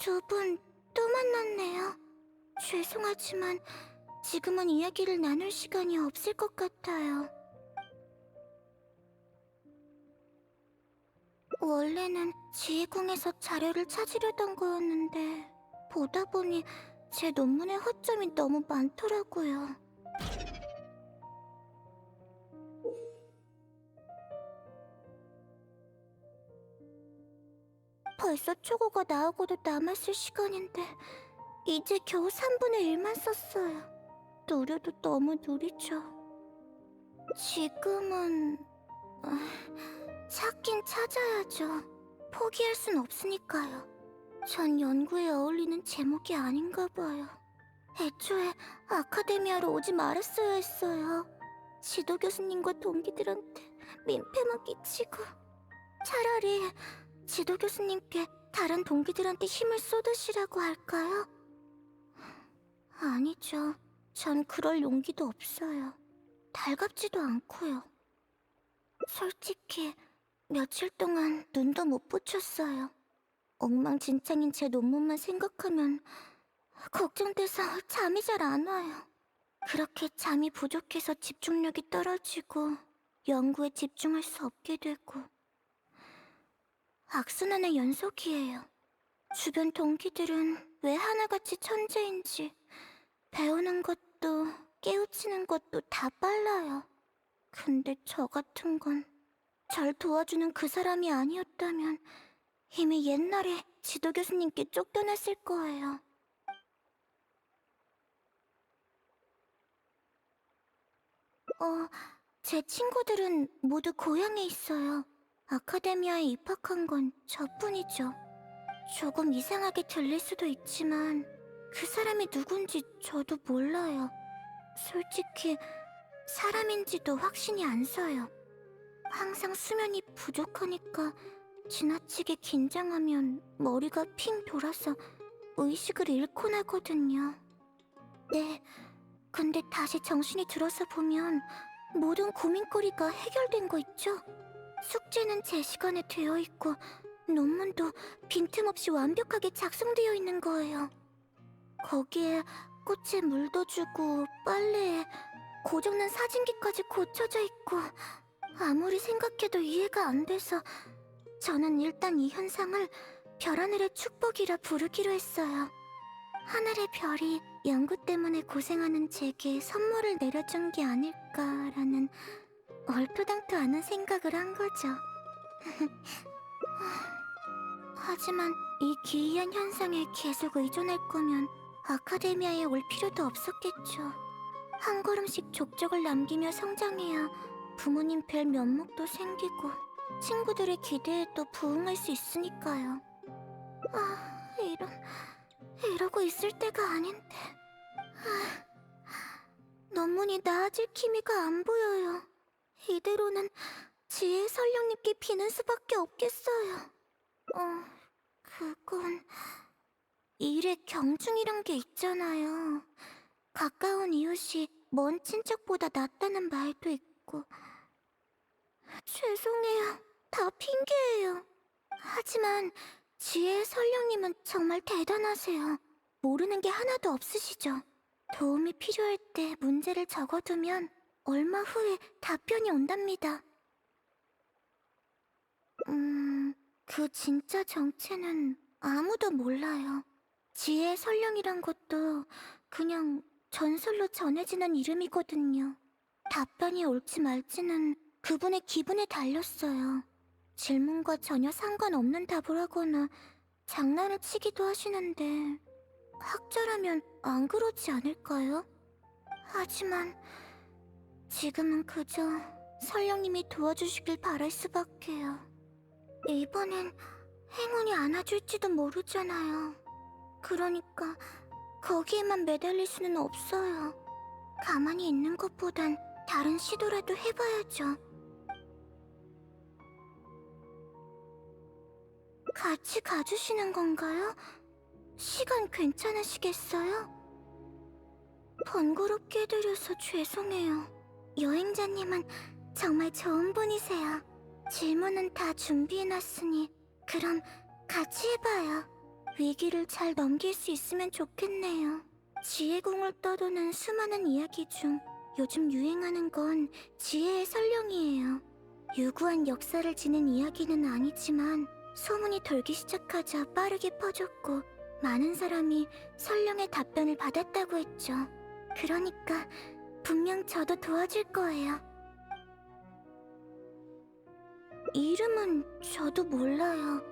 두 분 또 만났네요. 죄송하지만 지금은 이야기를 나눌 시간이 없을 것 같아요. 원래는 지휘궁에서 자료를 찾으려던 거였는데 보다 보니 제 논문의 허점이 너무 많더라고요. 벌써 초고가 나오고도 남았을 시간인데 이제 겨우 3분의 1만 썼어요. 느려도 너무 느리죠. 지금은... 찾긴 찾아야죠. 포기할 순 없으니까요. 전 연구에 어울리는 제목이 아닌가 봐요. 애초에 아카데미아로 오지 말았어야 했어요. 지도 교수님과 동기들한테 민폐만 끼치고. 차라리 지도 교수님께 다른 동기들한테 힘을 쏟으시라고 할까요? 아니죠. 전 그럴 용기도 없어요. 달갑지도 않고요. 솔직히 며칠 동안 눈도 못 붙였어요. 엉망진창인 제 논문만 생각하면 걱정돼서 잠이 잘 안 와요. 그렇게 잠이 부족해서 집중력이 떨어지고 연구에 집중할 수 없게 되고. 악순환의 연속이에요. 주변 동기들은 왜 하나같이 천재인지 배우는 것도 깨우치는 것도 다 빨라요. 근데 저 같은 건 절 도와주는 그 사람이 아니었다면 이미 옛날에 지도 교수님께 쫓겨났을 거예요. 제 친구들은 모두 고향에 있어요. 아카데미아에 입학한 건 저뿐이죠. 조금 이상하게 들릴 수도 있지만 그 사람이 누군지 저도 몰라요. 솔직히 사람인지도 확신이 안 서요. 항상 수면이 부족하니까 지나치게 긴장하면 머리가 핑 돌아서 의식을 잃곤 하거든요. 네, 근데 다시 정신이 들어서 보면 모든 고민거리가 해결된 거 있죠? 숙제는 제 시간에 되어 있고 논문도 빈틈없이 완벽하게 작성되어 있는 거예요. 거기에 꽃에 물도 주고 빨래에 고장난 사진기까지 고쳐져 있고 아무리 생각해도 이해가 안 돼서 저는 일단 이 현상을 별하늘의 축복이라 부르기로 했어요. 하늘의 별이 연구 때문에 고생하는 제게 선물을 내려준 게 아닐까라는 얼토당토 않은 생각을 한 거죠. 하지만 이 기이한 현상에 계속 의존할 거면 아카데미아에 올 필요도 없었겠죠. 한 걸음씩 족적을 남기며 성장해야 부모님 뵐 면목도 생기고 친구들의 기대에 또 부응할 수 있으니까요. 이러고 있을 때가 아닌데. 논문이 나아질 기미가 안 보여요. 이대로는 지혜 설령님께 비는 수밖에 없겠어요. 그건 일에 경중이란 게 있잖아요. 가까운 이웃이 먼 친척보다 낫다는 말도 있고. 죄송해요. 다 핑계예요. 하지만 지혜의 설령님은 정말 대단하세요. 모르는 게 하나도 없으시죠. 도움이 필요할 때 문제를 적어두면 얼마 후에 답변이 온답니다. 그 진짜 정체는 아무도 몰라요. 지혜의 설령이란 것도 그냥 전설로 전해지는 이름이거든요. 답변이 올지 말지는 그분의 기분에 달렸어요. 질문과 전혀 상관없는 답을 하거나 장난을 치기도 하시는데 학자라면 안 그러지 않을까요? 하지만 지금은 그저 설령님이 도와주시길 바랄 수밖에요. 이번엔 행운이 안아줄지도 모르잖아요. 그러니까 거기에만 매달릴 수는 없어요. 가만히 있는 것보단 다른 시도라도 해봐야죠. 같이 가주시는 건가요? 시간 괜찮으시겠어요? 번거롭게 해드려서 죄송해요. 여행자님은 정말 좋은 분이세요. 질문은 다 준비해놨으니 그럼 같이 해봐요. 위기를 잘 넘길 수 있으면 좋겠네요. 지혜공을 떠도는 수많은 이야기 중 요즘 유행하는 건 지혜의 설령이에요. 유구한 역사를 지닌 이야기는 아니지만 소문이 돌기 시작하자 빠르게 퍼졌고 많은 사람이 설령의 답변을 받았다고 했죠. 그러니까 분명 저도 도와줄 거예요. 이름은 저도 몰라요.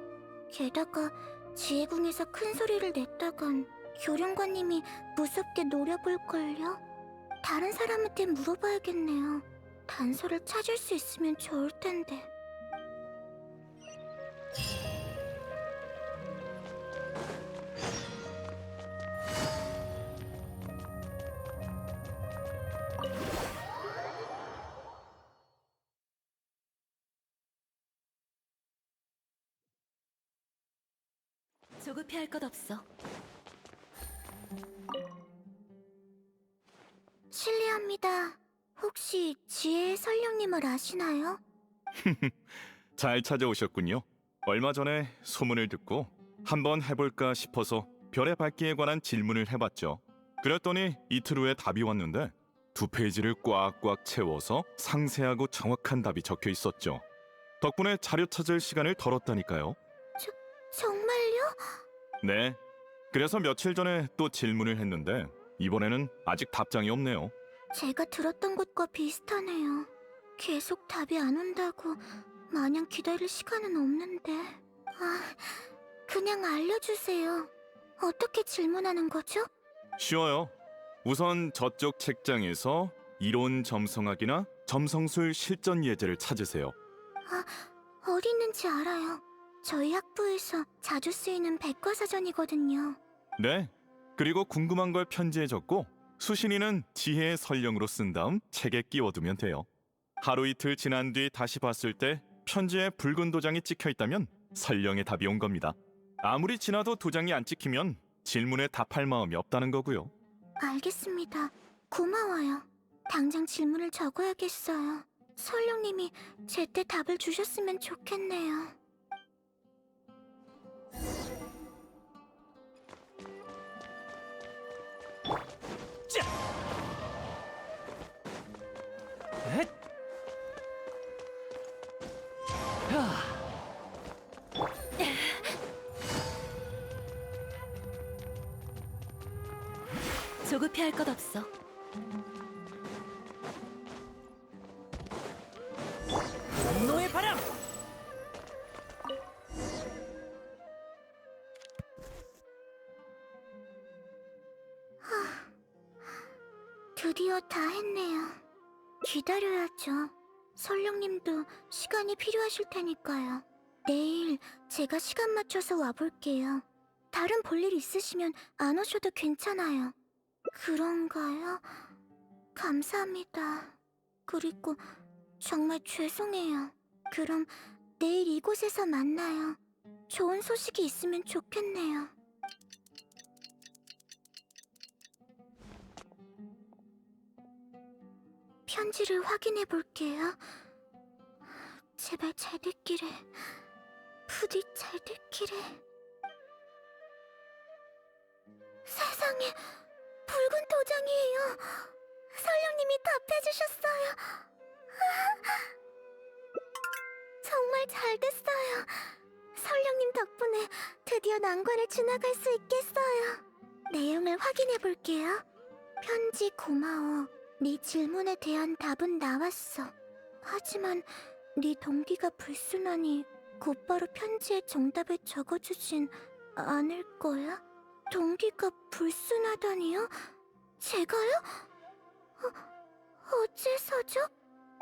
게다가 지혜궁에서 큰 소리를 냈다간 교령관님이 무섭게 노려볼걸요? 다른 사람한테 물어봐야겠네요. 단서를 찾을 수 있으면 좋을 텐데. 조급해할 것 없어. 실례합니다. 혹시 지혜의 설령님을 아시나요? 잘 찾아오셨군요. 얼마 전에 소문을 듣고 한번 해볼까 싶어서 별의 밝기에 관한 질문을 해봤죠. 그랬더니 이틀 후에 답이 왔는데 2페이지를 꽉꽉 채워서 상세하고 정확한 답이 적혀 있었죠. 덕분에 자료 찾을 시간을 덜었다니까요. 정말요? 네. 그래서 며칠 전에 또 질문을 했는데 이번에는 아직 답장이 없네요. 제가 들었던 것과 비슷하네요. 계속 답이 안 온다고 마냥 기다릴 시간은 없는데. 그냥 알려주세요. 어떻게 질문하는 거죠? 쉬워요. 우선 저쪽 책장에서 이론 점성학이나 점성술 실전 예제를 찾으세요. 어디 있는지 알아요. 저희 학부에서 자주 쓰이는 백과사전이거든요. 네. 그리고 궁금한 걸 편지에 적고 수신이는 지혜의 설령으로 쓴 다음 책에 끼워두면 돼요. 하루 이틀 지난 뒤 다시 봤을 때 편지에 붉은 도장이 찍혀 있다면 설령의 답이 온 겁니다. 아무리 지나도 도장이 안 찍히면 질문에 답할 마음이 없다는 거고요. 알겠습니다. 고마워요. 당장 질문을 적어야겠어요. 설령님이 제때 답을 주셨으면 좋겠네요. 조급해할 것 없어. 분노의 바람! 드디어 다 했네요. 기다려야죠. 설령님도 시간이 필요하실 테니까요. 내일 제가 시간 맞춰서 와볼게요. 다른 볼일 있으시면 안 오셔도 괜찮아요. 그런가요? 감사합니다. 그리고 정말 죄송해요. 그럼 내일 이곳에서 만나요. 좋은 소식이 있으면 좋겠네요. 편지를 확인해 볼게요. 제발 잘 됐기를. 부디 잘 됐기를. 세상에, 붉은 도장이에요. 설령님이 답해주셨어요. 정말 잘 됐어요. 설령님 덕분에 드디어 난관을 지나갈 수 있겠어요. 내용을 확인해 볼게요. 편지 고마워. 네 질문에 대한 답은 나왔어. 하지만 네 동기가 불순하니 곧바로 편지에 정답을 적어주진 않을 거야? 동기가 불순하다니요? 제가요? 어째서죠?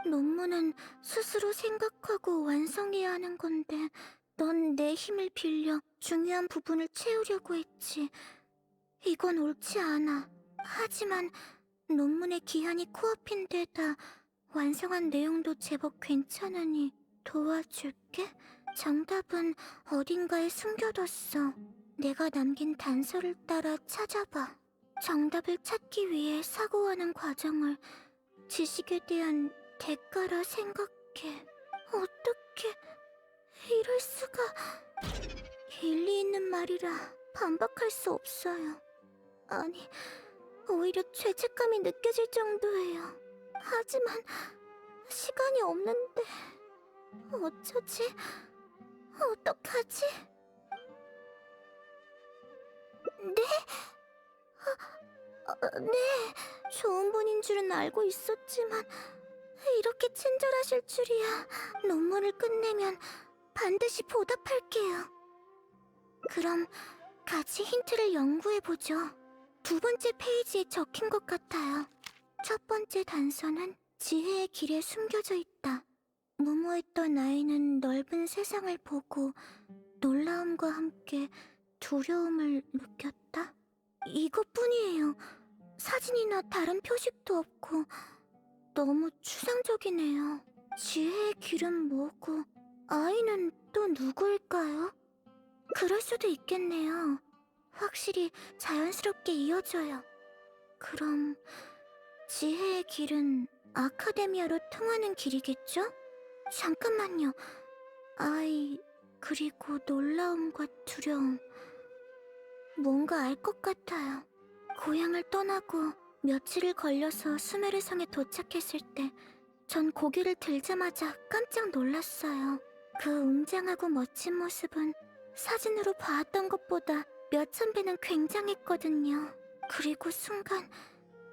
논문은 스스로 생각하고 완성해야 하는 건데 넌 내 힘을 빌려 중요한 부분을 채우려고 했지. 이건 옳지 않아. 하지만 논문의 기한이 코앞인 데다 완성한 내용도 제법 괜찮으니 도와줄게. 정답은 어딘가에 숨겨뒀어. 내가 남긴 단서를 따라 찾아봐. 정답을 찾기 위해 사고하는 과정을 지식에 대한 대가라 생각해. 어떻게 이럴 수가. 일리 있는 말이라 반박할 수 없어요. 아니, 오히려 죄책감이 느껴질 정도예요. 하지만 시간이 없는데 어쩌지? 어떡하지? 네? 네, 좋은 분인 줄은 알고 있었지만 이렇게 친절하실 줄이야. 논문을 끝내면 반드시 보답할게요. 그럼 같이 힌트를 연구해보죠. 두 번째 페이지에 적힌 것 같아요. 첫 번째 단서는 지혜의 길에 숨겨져 있다. 무모했던 아이는 넓은 세상을 보고 놀라움과 함께 두려움을 느꼈다. 이것뿐이에요. 사진이나 다른 표식도 없고 너무 추상적이네요. 지혜의 길은 뭐고 아이는 또 누구일까요? 그럴 수도 있겠네요. 확실히 자연스럽게 이어져요. 그럼 지혜의 길은 아카데미아로 통하는 길이겠죠? 잠깐만요. 아이, 그리고 놀라움과 두려움. 뭔가 알 것 같아요. 고향을 떠나고 며칠을 걸려서 수메르성에 도착했을 때 전 고개를 들자마자 깜짝 놀랐어요. 그 웅장하고 멋진 모습은 사진으로 봐왔던 것보다 몇천 배는 굉장했거든요. 그리고 순간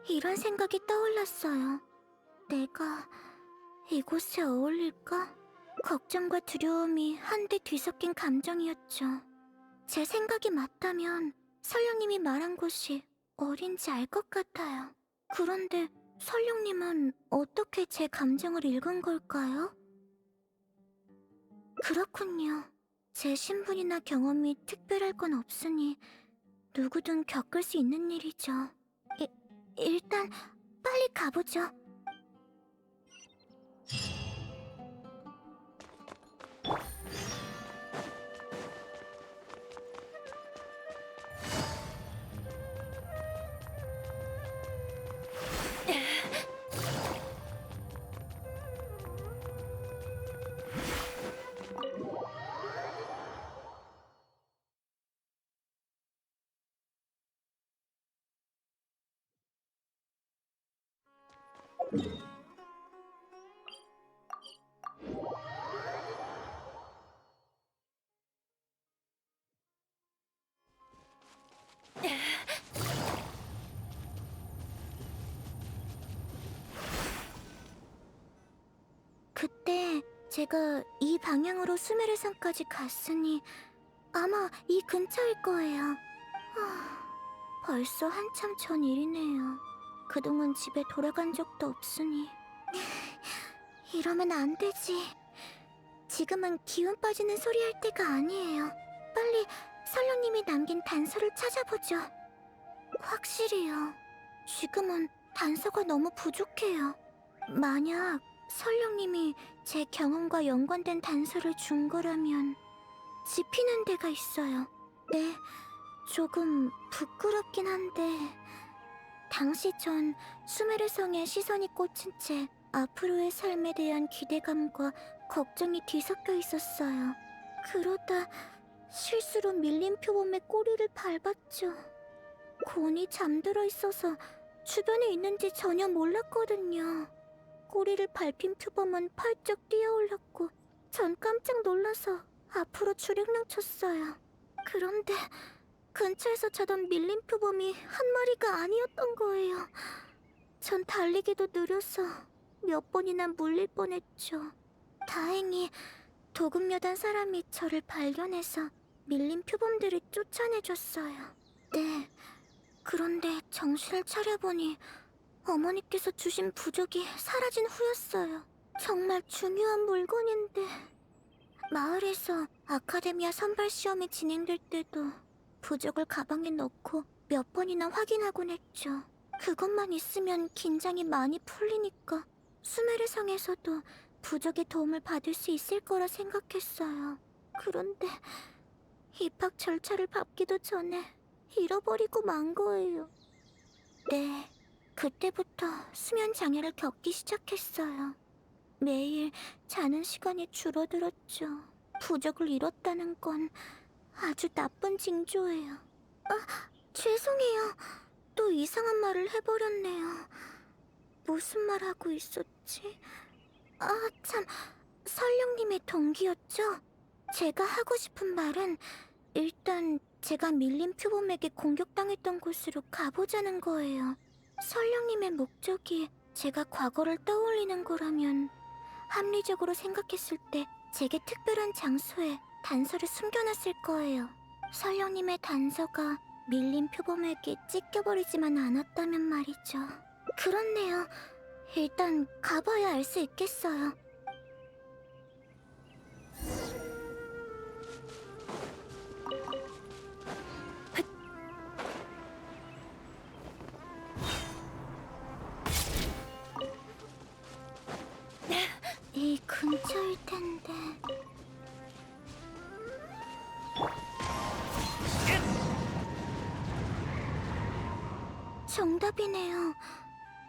이런 생각이 떠올랐어요. 내가 이곳에 어울릴까? 걱정과 두려움이 한데 뒤섞인 감정이었죠. 제 생각이 맞다면 설령님이 말한 곳이 어딘지 알 것 같아요. 그런데 설령님은 어떻게 제 감정을 읽은 걸까요? 그렇군요. 제 신분이나 경험이 특별할 건 없으니 누구든 겪을 수 있는 일이죠. 일단 빨리 가보죠. 그때 제가 이 방향으로 수메르산까지 갔으니 아마 이 근처일 거예요. 벌써 한참 전 일이네요. 그동안 집에 돌아간 적도 없으니 이러면 안 되지. 지금은 기운 빠지는 소리 할 때가 아니에요. 빨리 설령님이 남긴 단서를 찾아보죠. 확실히요. 지금은 단서가 너무 부족해요. 만약 설령님이 제 경험과 연관된 단서를 준 거라면 짚히는 데가 있어요. 네, 조금 부끄럽긴 한데 당시 전 수메르성의 시선이 꽂힌 채 앞으로의 삶에 대한 기대감과 걱정이 뒤섞여 있었어요. 그러다 실수로 밀린 표범의 꼬리를 밟았죠. 곤이 잠들어 있어서 주변에 있는지 전혀 몰랐거든요. 꼬리를 밟힌 표범은 펄쩍 뛰어올랐고 전 깜짝 놀라서 앞으로 주력령 쳤어요. 그런데 근처에서 자던 밀린 표범이 한 마리가 아니었던 거예요. 전 달리기도 느려서 몇 번이나 물릴 뻔했죠. 다행히 도금여단 사람이 저를 발견해서 밀린 표범들을 쫓아내줬어요. 네, 그런데 정신을 차려보니 어머니께서 주신 부적이 사라진 후였어요. 정말 중요한 물건인데. 마을에서 아카데미아 선발 시험이 진행될 때도 부적을 가방에 넣고 몇 번이나 확인하곤 했죠. 그것만 있으면 긴장이 많이 풀리니까 수메르성에서도 부적의 도움을 받을 수 있을 거라 생각했어요. 그런데 입학 절차를 밟기도 전에 잃어버리고 만 거예요. 네, 그때부터 수면 장애를 겪기 시작했어요. 매일 자는 시간이 줄어들었죠. 부적을 잃었다는 건 아주 나쁜 징조예요. 죄송해요. 또 이상한 말을 해버렸네요. 무슨 말 하고 있었지? 아, 참. 설령님의 동기였죠? 제가 하고 싶은 말은 일단 제가 밀린 표범에게 공격당했던 곳으로 가보자는 거예요. 설령님의 목적이 제가 과거를 떠올리는 거라면 합리적으로 생각했을 때 제게 특별한 장소에 단서를 숨겨놨을 거예요. 설령님의 단서가 밀린 표범에게 찢겨버리지만 않았다면 말이죠. 그렇네요. 일단 가봐야 알 수 있겠어요. 이 근처일 텐데. 정답이네요.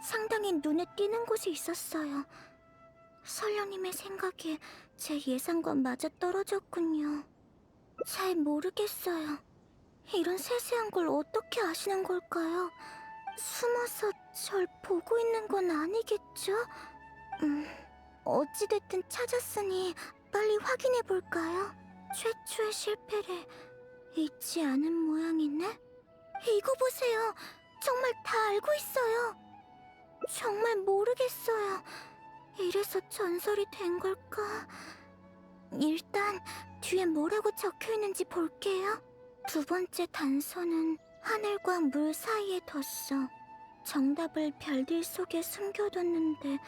상당히 눈에 띄는 곳이 있었어요. 설령님의 생각이 제 예상과 맞아 떨어졌군요. 잘 모르겠어요. 이런 세세한 걸 어떻게 아시는 걸까요? 숨어서 절 보고 있는 건 아니겠죠? 어찌됐든 찾았으니 빨리 확인해 볼까요? 최초의 실패를 잊지 않은 모양이네? 이거 보세요. 정말 다 알고 있어요. 정말 모르겠어요. 이래서 전설이 된 걸까? 일단 뒤에 뭐라고 적혀 있는지 볼게요. 두 번째 단서는 하늘과 물 사이에 뒀어. 정답을 별들 속에 숨겨뒀는데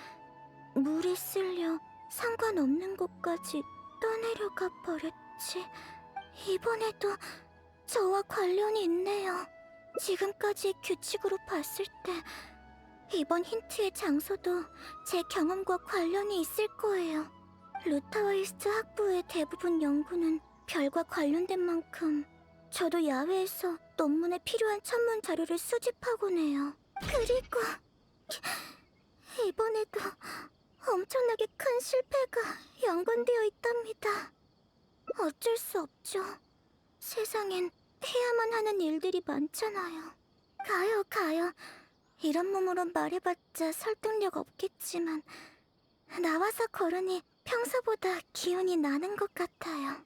물에 쓸려 상관없는 곳까지 떠내려가 버렸지. 이번에도 저와 관련이 있네요. 지금까지의 규칙으로 봤을 때 이번 힌트의 장소도 제 경험과 관련이 있을 거예요. 루타와이스트 학부의 대부분 연구는 별과 관련된 만큼 저도 야외에서 논문에 필요한 천문 자료를 수집하곤 해요. 그리고 이번에도 엄청나게 큰 실패가 연관되어 있답니다. 어쩔 수 없죠. 세상엔 해야만 하는 일들이 많잖아요. 가요. 이런 몸으로 말해봤자 설득력 없겠지만 나와서 걸으니 평소보다 기운이 나는 것 같아요.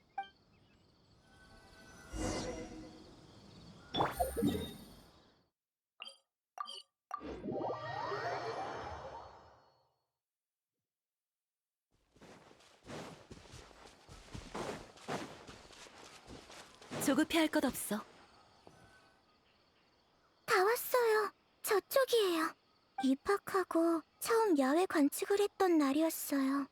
조급해할 것 없어. 다 왔어요. 저쪽이에요. 입학하고 처음 야외 관측을 했던 날이었어요.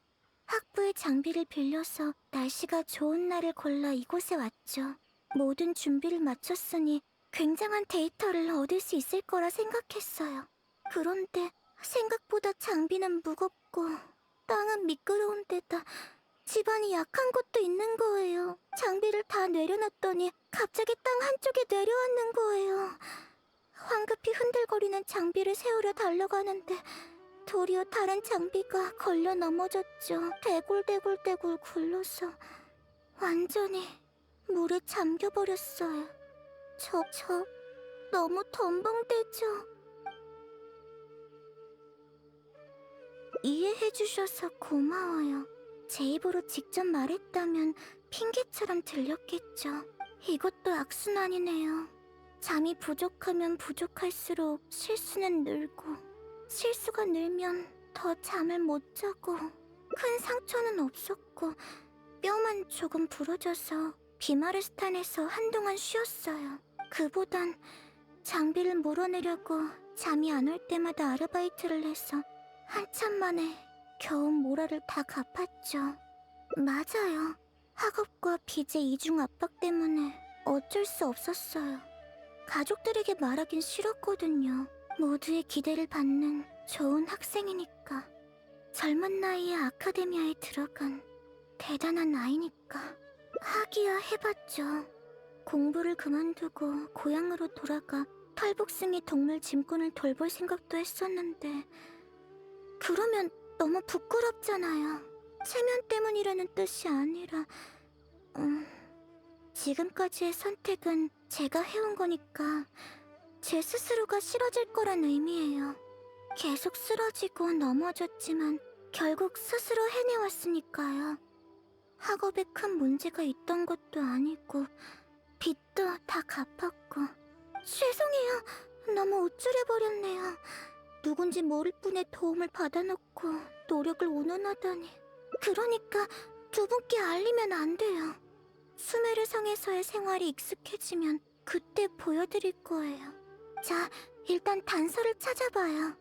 학부의 장비를 빌려서 날씨가 좋은 날을 골라 이곳에 왔죠. 모든 준비를 마쳤으니 굉장한 데이터를 얻을 수 있을 거라 생각했어요. 그런데 생각보다 장비는 무겁고 땅은 미끄러운 데다 집안이 약한 곳도 있는 거예요. 장비를 다 내려놨더니 갑자기 땅 한쪽에 내려앉는 거예요. 황급히 흔들거리는 장비를 세우려 달려가는데 도리어 다른 장비가 걸려 넘어졌죠. 대굴대굴대굴 굴러서 완전히 물에 잠겨버렸어요. 저 너무 덤벙대죠. 이해해주셔서 고마워요. 제 입으로 직접 말했다면 핑계처럼 들렸겠죠. 이것도 악순환이네요. 잠이 부족하면 부족할수록 실수는 늘고 실수가 늘면 더 잠을 못 자고 큰 상처는 없었고 뼈만 조금 부러져서 비마르스탄에서 한동안 쉬었어요. 그보단 장비를 몰아내려고 잠이 안 올 때마다 아르바이트를 해서 한참 만에 겨우 모라를 다 갚았죠. 맞아요. 학업과 빚의 이중 압박 때문에 어쩔 수 없었어요. 가족들에게 말하긴 싫었거든요. 모두의 기대를 받는 좋은 학생이니까. 젊은 나이에 아카데미아에 들어간 대단한 아이니까. 하기야 해봤죠. 공부를 그만두고 고향으로 돌아가 털복숭이 동물 짐꾼을 돌볼 생각도 했었는데 그러면 너무 부끄럽잖아요. 체면 때문이라는 뜻이 아니라 지금까지의 선택은 제가 해온 거니까 제 스스로가 싫어질 거란 의미예요. 계속 쓰러지고 넘어졌지만 결국 스스로 해내왔으니까요. 학업에 큰 문제가 있던 것도 아니고 빚도 다 갚았고. 죄송해요. 너무 우쭐해버렸네요. 누군지 모를 분의 도움을 받아놓고 노력을 운운하다니. 그러니까 두 분께 알리면 안 돼요. 수메르성에서의 생활이 익숙해지면 그때 보여드릴 거예요. 자, 일단 단서를 찾아봐요.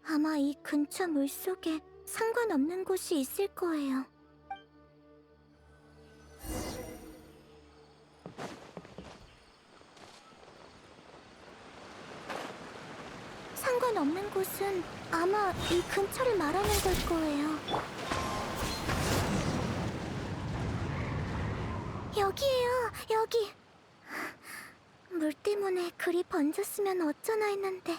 아마 이 근처 물속에 상관없는 곳이 있을 거예요. 상관없는 곳은 아마 이 근처를 말하는 걸 거예요. 여기에요, 여기. 물 때문에 그리 번졌으면 어쩌나 했는데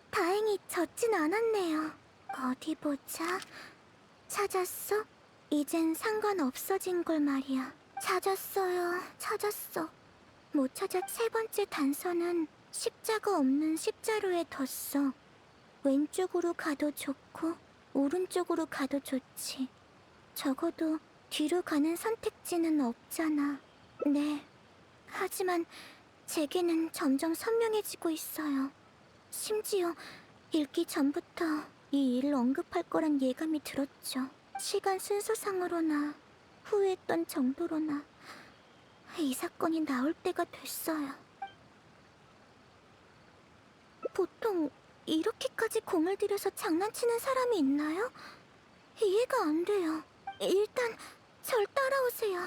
다행히 젖진 않았네요. 어디 보자. 찾았어? 이젠 상관없어진 걸 말이야. 찾았어요, 찾았어. 못 찾아 세 번째 단서는 십자가 없는 십자로에 뒀어. 왼쪽으로 가도 좋고 오른쪽으로 가도 좋지. 적어도 뒤로 가는 선택지는 없잖아. 네. 하지만 제게는 점점 선명해지고 있어요. 심지어 읽기 전부터 이 일을 언급할 거란 예감이 들었죠. 시간 순서상으로나 후회했던 정도로나 이 사건이 나올 때가 됐어요. 보통 이렇게까지 공을 들여서 장난치는 사람이 있나요? 이해가 안 돼요. 일단 절 따라오세요.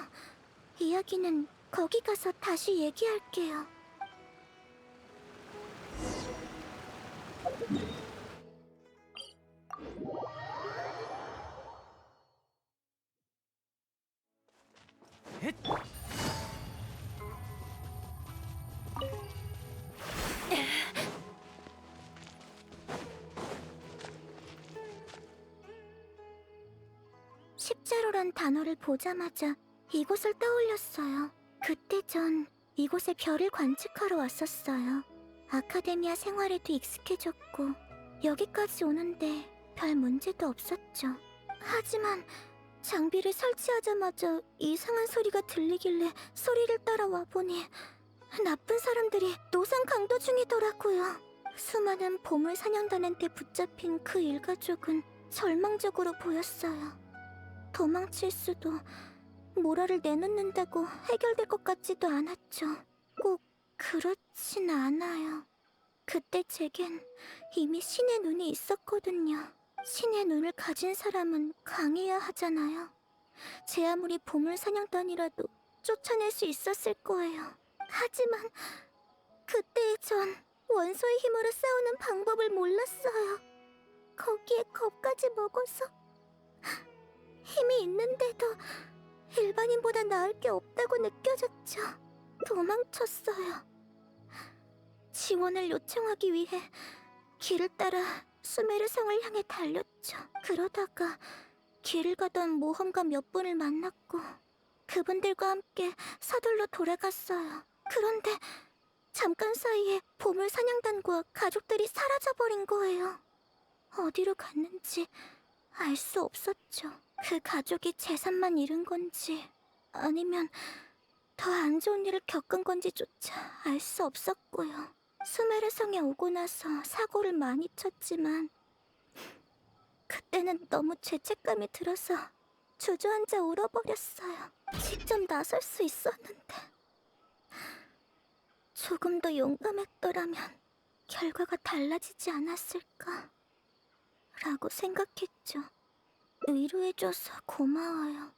이야기는 거기 가서 다시 얘기할게요. 헷! 십자로란 단어를 보자마자 이곳을 떠올렸어요. 그때 전 이곳에 별을 관측하러 왔었어요. 아카데미아 생활에도 익숙해졌고 여기까지 오는데 별 문제도 없었죠. 하지만 장비를 설치하자마자 이상한 소리가 들리길래 소리를 따라와 보니 나쁜 사람들이 노상 강도 중이더라고요. 수많은 보물 사냥단한테 붙잡힌 그 일가족은 절망적으로 보였어요. 도망칠 수도 모라를 내놓는다고 해결될 것 같지도 않았죠. 꼭 그렇진 않아요. 그때 제겐 이미 신의 눈이 있었거든요. 신의 눈을 가진 사람은 강해야 하잖아요. 제 아무리 보물 사냥단이라도 쫓아낼 수 있었을 거예요. 하지만 그때의 전 원소의 힘으로 싸우는 방법을 몰랐어요. 거기에 겁까지 먹어서 힘이 있는데도 일반인보다 나을 게 없다고 느껴졌죠. 도망쳤어요. 지원을 요청하기 위해 길을 따라 수메르성을 향해 달렸죠. 그러다가 길을 가던 모험가 몇 분을 만났고 그분들과 함께 서둘러 돌아갔어요. 그런데 잠깐 사이에 보물 사냥단과 가족들이 사라져버린 거예요. 어디로 갔는지 알 수 없었죠. 그 가족이 재산만 잃은 건지 아니면 더 안 좋은 일을 겪은 건지조차 알 수 없었고요. 수메르성에 오고 나서 사고를 많이 쳤지만 그때는 너무 죄책감이 들어서 주저앉아 울어버렸어요. 직접 나설 수 있었는데 조금 더 용감했더라면 결과가 달라지지 않았을까 라고 생각했죠. 위로해줘서 고마워요.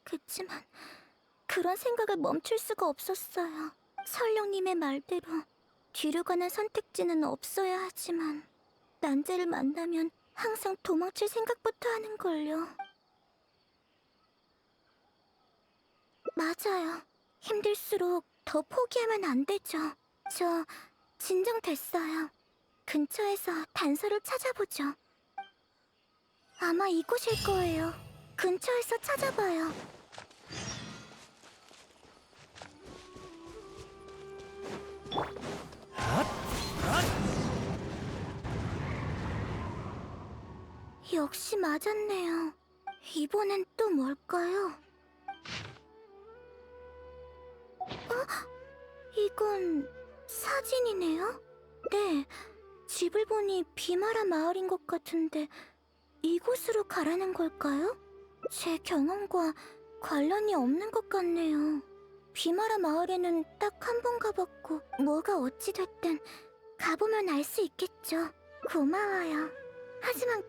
그치만 그런 생각을 멈출 수가 없었어요. 설령님의 말대로 뒤로 가는 선택지는 없어야 하지만 난제를 만나면 항상 도망칠 생각부터 하는걸요. 맞아요. 힘들수록 더 포기하면 안 되죠. 저 진정됐어요. 근처에서 단서를 찾아보죠. 아마 이곳일 거예요. 근처에서 찾아봐요. 역시 맞았네요. 이번엔 또 뭘까요? 이건 사진이네요? 네, 집을 보니 비마라 마을인 것 같은데 이곳으로 가라는 걸까요? 제 경험과 관련이 없는 것 같네요. 비마라 마을에는 딱 한 번 가봤고 뭐가 어찌됐든 가보면 알 수 있겠죠. 고마워요. 하지만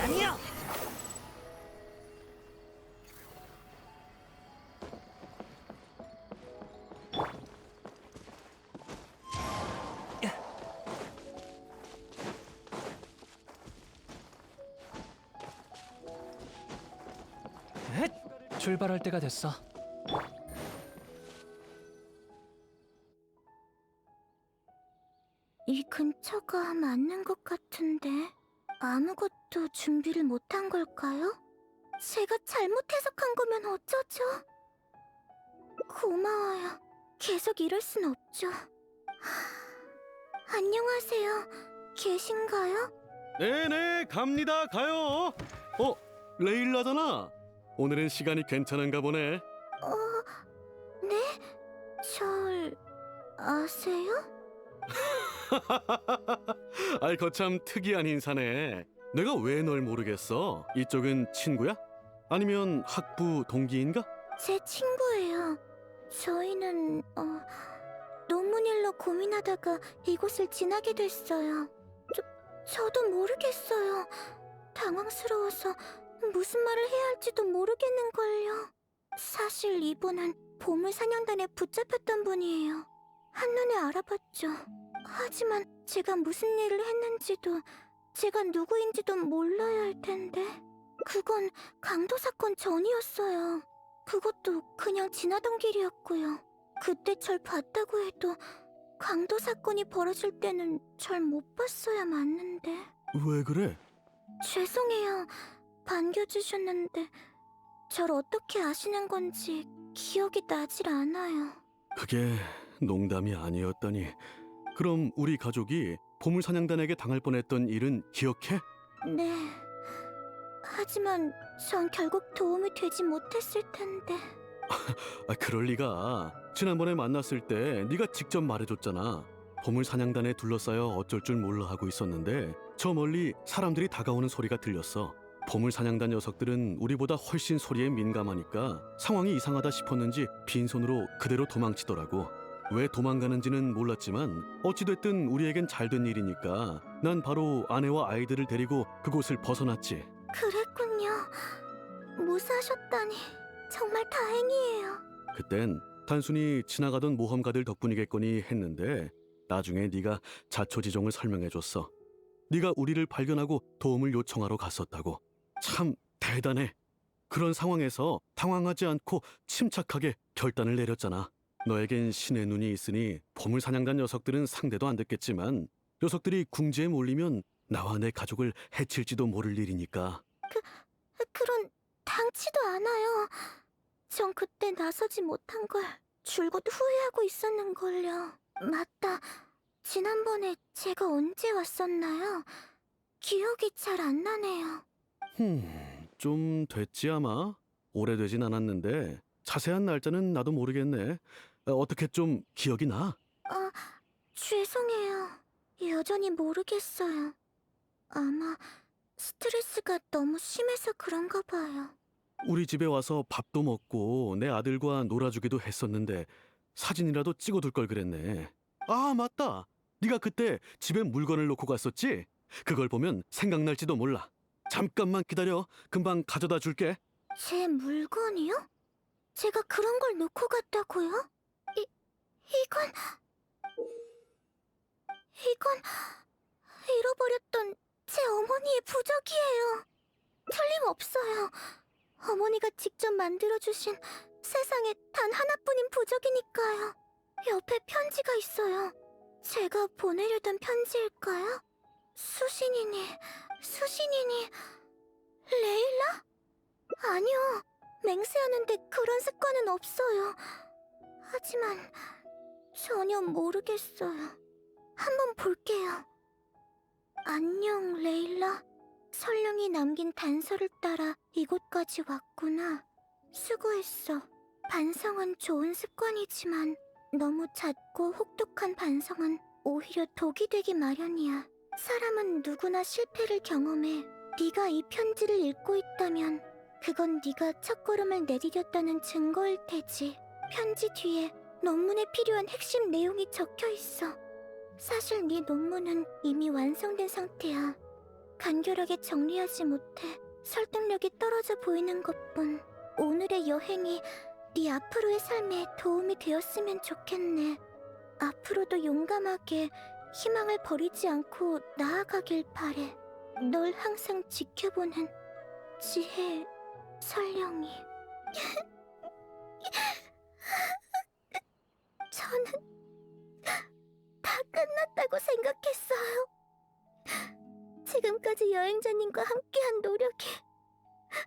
아니요. 출발할 때가 됐어. 이 근처가 맞는 것 같은데 아무것도 준비를 못한 걸까요? 제가 잘못 해석한 거면 어쩌죠? 고마워요. 계속 이럴 순 없죠. 안녕하세요. 계신가요? 네네 갑니다 가요. 레일라잖아. 오늘은 시간이 괜찮은가 보네. 네? 절 아세요? 아이 거참 특이한 인사네. 내가 왜 널 모르겠어? 이쪽은 친구야? 아니면 학부 동기인가? 제 친구예요. 저희는 논문 일로 고민하다가 이곳을 지나게 됐어요. 저도 모르겠어요. 당황스러워서 무슨 말을 해야 할지도 모르겠는걸요. 사실 이분은 보물사냥단에 붙잡혔던 분이에요. 한눈에 알아봤죠. 하지만 제가 무슨 일을 했는지도 제가 누구인지도 몰라야 할 텐데 그건 강도 사건 전이었어요. 그것도 그냥 지나던 길이었고요. 그때 절 봤다고 해도 강도 사건이 벌어질 때는 절 못 봤어야 맞는데. 왜 그래? 죄송해요. 반겨주셨는데 절 어떻게 아시는 건지 기억이 나질 않아요. 그게 농담이 아니었다니. 그럼 우리 가족이 보물사냥단에게 당할 뻔했던 일은 기억해? 네. 하지만 전 결국 도움이 되지 못했을 텐데. 그럴 리가. 지난번에 만났을 때 네가 직접 말해줬잖아. 보물사냥단에 둘러싸여 어쩔 줄 몰라 하고 있었는데 저 멀리 사람들이 다가오는 소리가 들렸어. 보물사냥단 녀석들은 우리보다 훨씬 소리에 민감하니까 상황이 이상하다 싶었는지 빈손으로 그대로 도망치더라고. 왜 도망가는지는 몰랐지만 어찌됐든 우리에겐 잘된 일이니까 난 바로 아내와 아이들을 데리고 그곳을 벗어났지. 그랬군요. 무사하셨다니 정말 다행이에요. 그땐 단순히 지나가던 모험가들 덕분이겠거니 했는데 나중에 네가 자초지종을 설명해줬어. 네가 우리를 발견하고 도움을 요청하러 갔었다고. 참 대단해. 그런 상황에서 당황하지 않고 침착하게 결단을 내렸잖아. 너에겐 신의 눈이 있으니 보물사냥단 녀석들은 상대도 안 됐겠지만 녀석들이 궁지에 몰리면 나와 내 가족을 해칠지도 모를 일이니까. 그런 당치도 않아요. 전 그때 나서지 못한 걸 줄곧 후회하고 있었는걸요. 맞다. 지난번에 제가 언제 왔었나요? 기억이 잘 안 나네요. 좀 됐지 아마. 오래되진 않았는데 자세한 날짜는 나도 모르겠네. 어떻게 좀 기억이 나? 죄송해요. 여전히 모르겠어요. 아마 스트레스가 너무 심해서 그런가 봐요. 우리 집에 와서 밥도 먹고 내 아들과 놀아주기도 했었는데 사진이라도 찍어둘 걸 그랬네. 아 맞다. 네가 그때 집에 물건을 놓고 갔었지? 그걸 보면 생각날지도 몰라. 잠깐만 기다려. 금방 가져다 줄게. 제 물건이요? 제가 그런 걸 놓고 갔다고요? 이건 잃어버렸던 제 어머니의 부적이에요. 틀림없어요. 어머니가 직접 만들어주신 세상에 단 하나뿐인 부적이니까요. 옆에 편지가 있어요. 제가 보내려던 편지일까요? 수신이니, 레일라? 아니요. 맹세하는데 그런 습관은 없어요. 하지만 전혀 모르겠어요. 한번 볼게요. 안녕, 레일라. 설령이 남긴 단서를 따라 이곳까지 왔구나. 수고했어. 반성은 좋은 습관이지만 너무 잦고 혹독한 반성은 오히려 독이 되기 마련이야. 사람은 누구나 실패를 경험해. 네가 이 편지를 읽고 있다면 그건 네가 첫걸음을 내디뎠다는 증거일 테지. 편지 뒤에 논문에 필요한 핵심 내용이 적혀 있어. 사실 네 논문은 이미 완성된 상태야. 간결하게 정리하지 못해 설득력이 떨어져 보이는 것뿐. 오늘의 여행이 네 앞으로의 삶에 도움이 되었으면 좋겠네. 앞으로도 용감하게 희망을 버리지 않고 나아가길 바래. 널 항상 지켜보는 지혜 설령이. 저는 다 끝났다고 생각했어요. 지금까지 여행자님과 함께한 노력이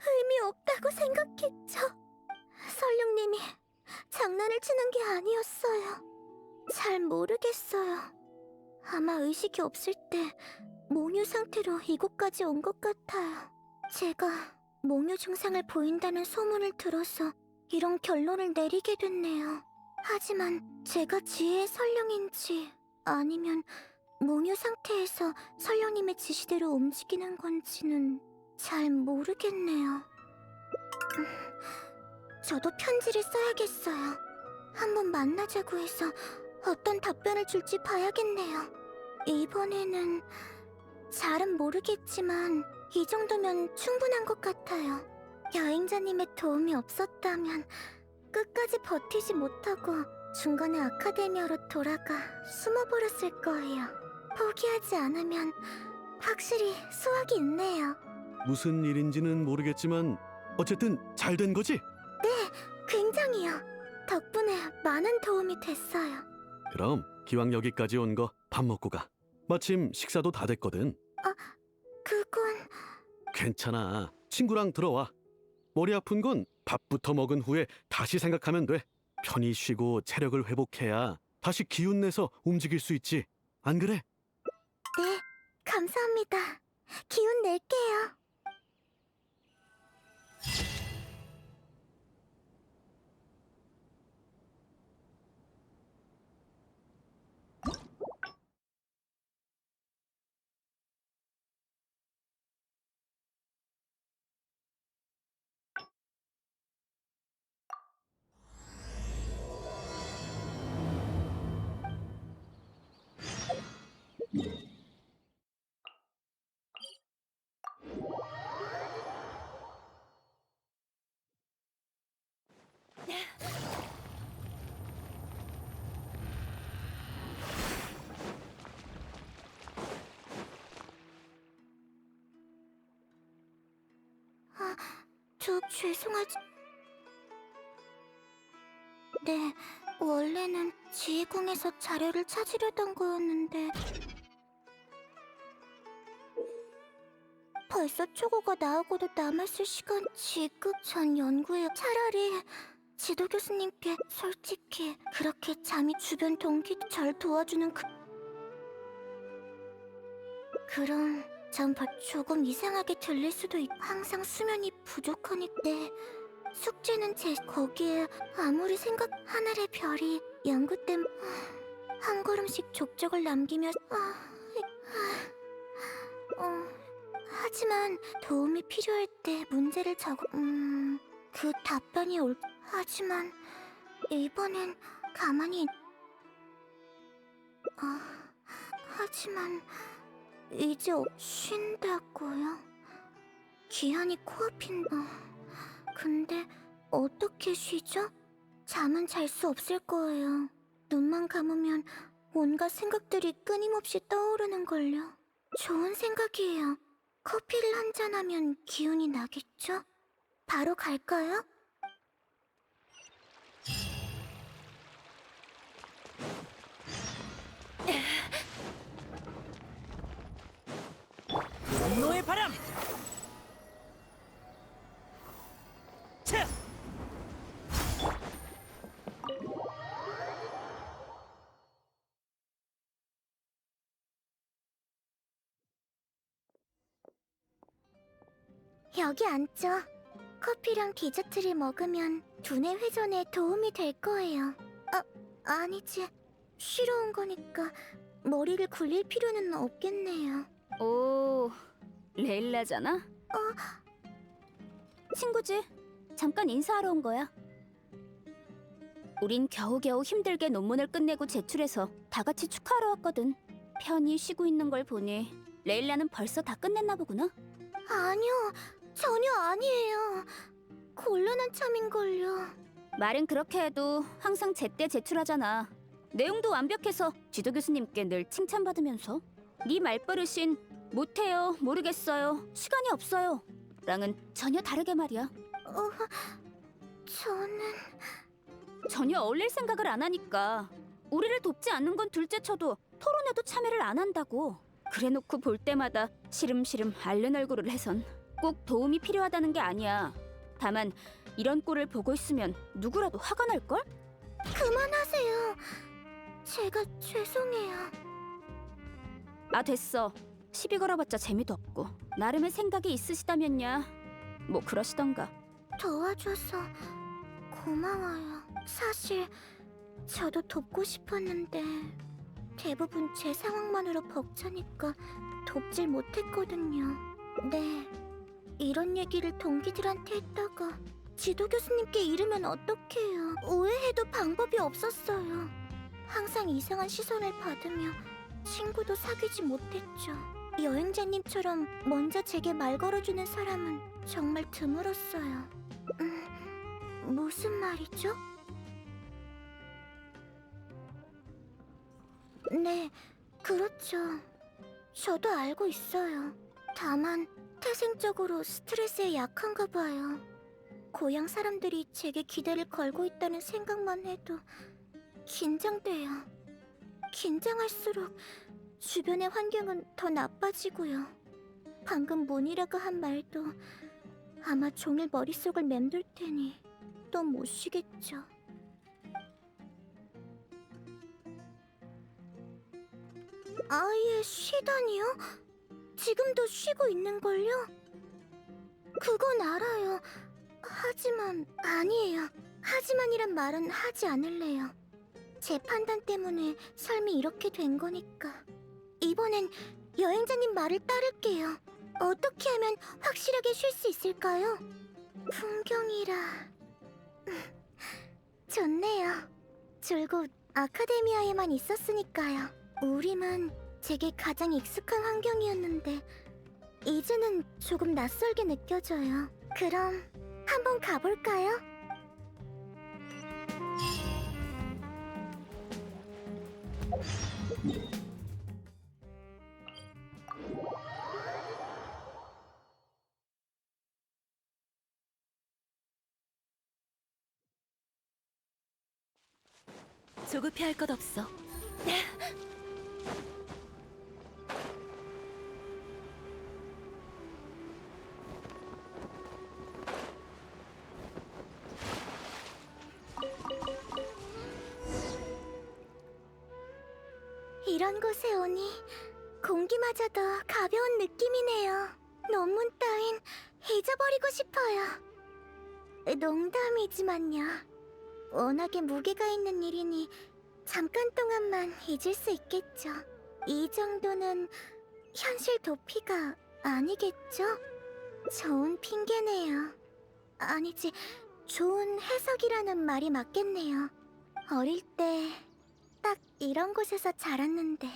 의미 없다고 생각했죠. 설령님이 장난을 치는 게 아니었어요. 잘 모르겠어요. 아마 의식이 없을 때 몽유 상태로 이곳까지 온 것 같아요. 제가 몽유 증상을 보인다는 소문을 들어서 이런 결론을 내리게 됐네요. 하지만 제가 지혜의 설령인지 아니면 몽유 상태에서 설령님의 지시대로 움직이는 건지는 잘 모르겠네요. 저도 편지를 써야겠어요. 한번 만나자고 해서 어떤 답변을 줄지 봐야겠네요. 이번에는 잘은 모르겠지만 이 정도면 충분한 것 같아요. 여행자님의 도움이 없었다면 끝까지 버티지 못하고 중간에 아카데미아로 돌아가 숨어버렸을 거예요. 포기하지 않으면 확실히 수확이 있네요. 무슨 일인지는 모르겠지만 어쨌든 잘 된 거지? 굉장히요. 덕분에 많은 도움이 됐어요. 그럼 기왕 여기까지 온 거 밥 먹고 가. 마침 식사도 다 됐거든. 그건... 괜찮아. 친구랑 들어와. 머리 아픈 건 밥부터 먹은 후에 다시 생각하면 돼. 편히 쉬고 체력을 회복해야 다시 기운 내서 움직일 수 있지. 안 그래? 네, 감사합니다. 기운 낼게요. 죄송하지... 네, 원래는 지휘궁에서 자료를 찾으려던 거였는데 벌써 초고가 나오고도 남았을 시간. 지금 전 연구에 차라리 지도 교수님께 솔직히 그렇게 잠이 주변 동기도 절 도와주는 그럼 전 조금 이상하게 들릴 수도 있고 항상 수면이 부족하니. 네, 숙제는 거기에 아무리 생각 하늘의 별이 연구 때문에 한 걸음씩 족적을 남기며 하지만 도움이 필요할 때 문제를 그 답변이 하지만 이번엔 가만히 하지만 이제 쉰다고요? 기한이 코앞인... 근데 어떻게 쉬죠? 잠은 잘 수 없을 거예요. 눈만 감으면 온갖 생각들이 끊임없이 떠오르는걸요. 좋은 생각이에요. 커피를 한잔하면 기운이 나겠죠? 바로 갈까요? 여기 앉죠. 커피랑 디저트를 먹으면 두뇌 회전에 도움이 될 거예요. 아니지. 쉬러 온 거니까 머리를 굴릴 필요는 없겠네요. 오, 레일라잖아? 친구지. 잠깐 인사하러 온 거야. 우린 겨우겨우 힘들게 논문을 끝내고 제출해서 다 같이 축하하러 왔거든. 편히 쉬고 있는 걸 보니 레일라는 벌써 다 끝냈나 보구나. 아니요, 전혀 아니에요. 곤란한 참인걸요. 말은 그렇게 해도 항상 제때 제출하잖아. 내용도 완벽해서 지도 교수님께 늘 칭찬받으면서 네 말버릇인 못해요, 모르겠어요, 시간이 없어요 랑은 전혀 다르게 말이야. 저는... 전혀 어울릴 생각을 안 하니까. 우리를 돕지 않는 건 둘째쳐도 토론에도 참여를 안 한다고. 그래놓고 볼 때마다 시름시름 앓는 얼굴을 해선 꼭 도움이 필요하다는 게 아니야. 다만 이런 꼴을 보고 있으면 누구라도 화가 날걸? 그만하세요. 제가 죄송해요. 아 됐어. 시비 걸어봤자 재미도 없고. 나름의 생각이 있으시다면야 뭐 그러시던가. 도와줘서 고마워요. 사실 저도 돕고 싶었는데 대부분 제 상황만으로 벅차니까 돕질 못했거든요. 네, 이런 얘기를 동기들한테 했다가 지도 교수님께 이르면 어떡해요. 오해해도 방법이 없었어요. 항상 이상한 시선을 받으며 친구도 사귀지 못했죠. 여행자님처럼 먼저 제게 말 걸어주는 사람은 정말 드물었어요. 무슨 말이죠? 네, 그렇죠. 저도 알고 있어요. 다만 태생적으로 스트레스에 약한가 봐요. 고향 사람들이 제게 기대를 걸고 있다는 생각만 해도 긴장돼요. 긴장할수록 주변의 환경은 더 나빠지고요. 방금 문이라고 한 말도 아마 종일 머릿속을 맴돌 테니 또 못 쉬겠죠. 아예 쉬다니요? 지금도 쉬고 있는걸요? 그건 알아요. 하지만 아니에요. 하지만이란 말은 하지 않을래요. 제 판단 때문에 삶이 이렇게 된 거니까. 이번엔 여행자님 말을 따를게요. 어떻게 하면 확실하게 쉴 수 있을까요? 풍경이라... 좋네요. 줄곧 아카데미아에만 있었으니까요. 우림은 제게 가장 익숙한 환경이었는데 이제는 조금 낯설게 느껴져요. 그럼 한번 가볼까요? 조급해할 것 없어. 이런 곳에 오니 공기마저도 가벼운 느낌이네요. 논문 따윈 잊어버리고 싶어요. 농담이지만요. 워낙에 무게가 있는 일이니 잠깐 동안만 잊을 수 있겠죠. 이 정도는 현실 도피가 아니겠죠? 좋은 핑계네요. 아니지, 좋은 해석이라는 말이 맞겠네요. 어릴 때 딱 이런 곳에서 자랐는데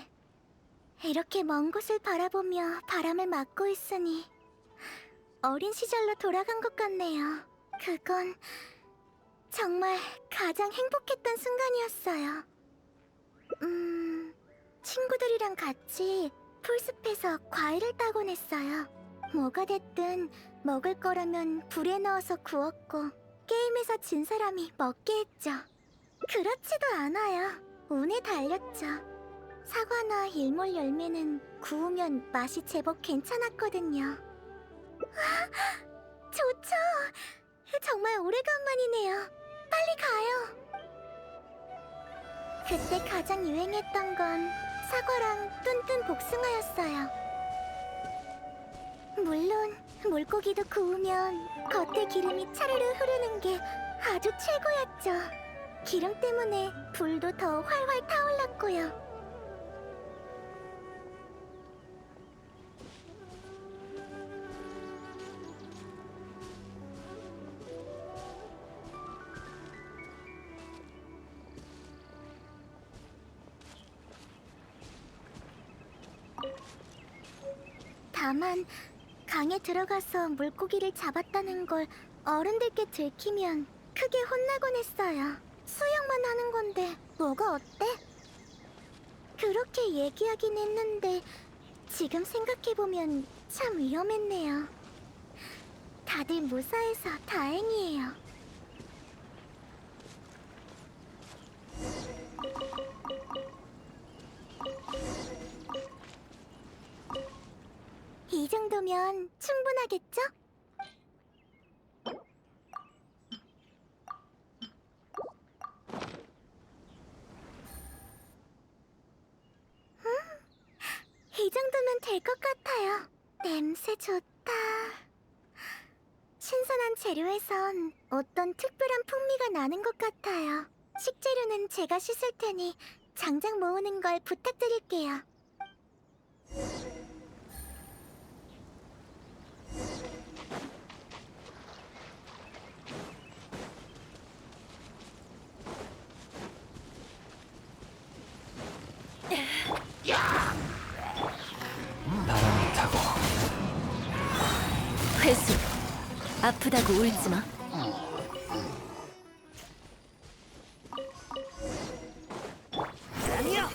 이렇게 먼 곳을 바라보며 바람을 맞고 있으니 어린 시절로 돌아간 것 같네요. 그건 정말 가장 행복했던 순간이었어요. 친구들이랑 같이 풀숲에서 과일을 따곤 했어요. 뭐가 됐든 먹을 거라면 불에 넣어서 구웠고 게임에서 진 사람이 먹게 했죠. 그렇지도 않아요. 운에 달렸죠. 사과나 일몰 열매는 구우면 맛이 제법 괜찮았거든요. 와, 좋죠. 정말 오래간만이네요. 빨리 가요. 그때 가장 유행했던 건 사과랑 뚠뚠 복숭아였어요. 물론 물고기도 구우면 겉에 기름이 차르르 흐르는 게 아주 최고였죠. 기름 때문에 불도 더 활활 타올랐고요. 다만 강에 들어가서 물고기를 잡았다는 걸 어른들께 들키면 크게 혼나곤 했어요. 수영만 하는 건데 뭐가 어때? 그렇게 얘기하긴 했는데 지금 생각해보면 참 위험했네요. 다들 무사해서 다행이에요. 이 정도면 충분하겠죠? 이 정도면 될 것 같아요. 냄새 좋다. 신선한 재료에선 어떤 특별한 풍미가 나는 것 같아요. 식재료는 제가 씻을 테니 장작 모으는 걸 부탁드릴게요. 바람이 타고 회수. 아프다고 울지 마. 아니요.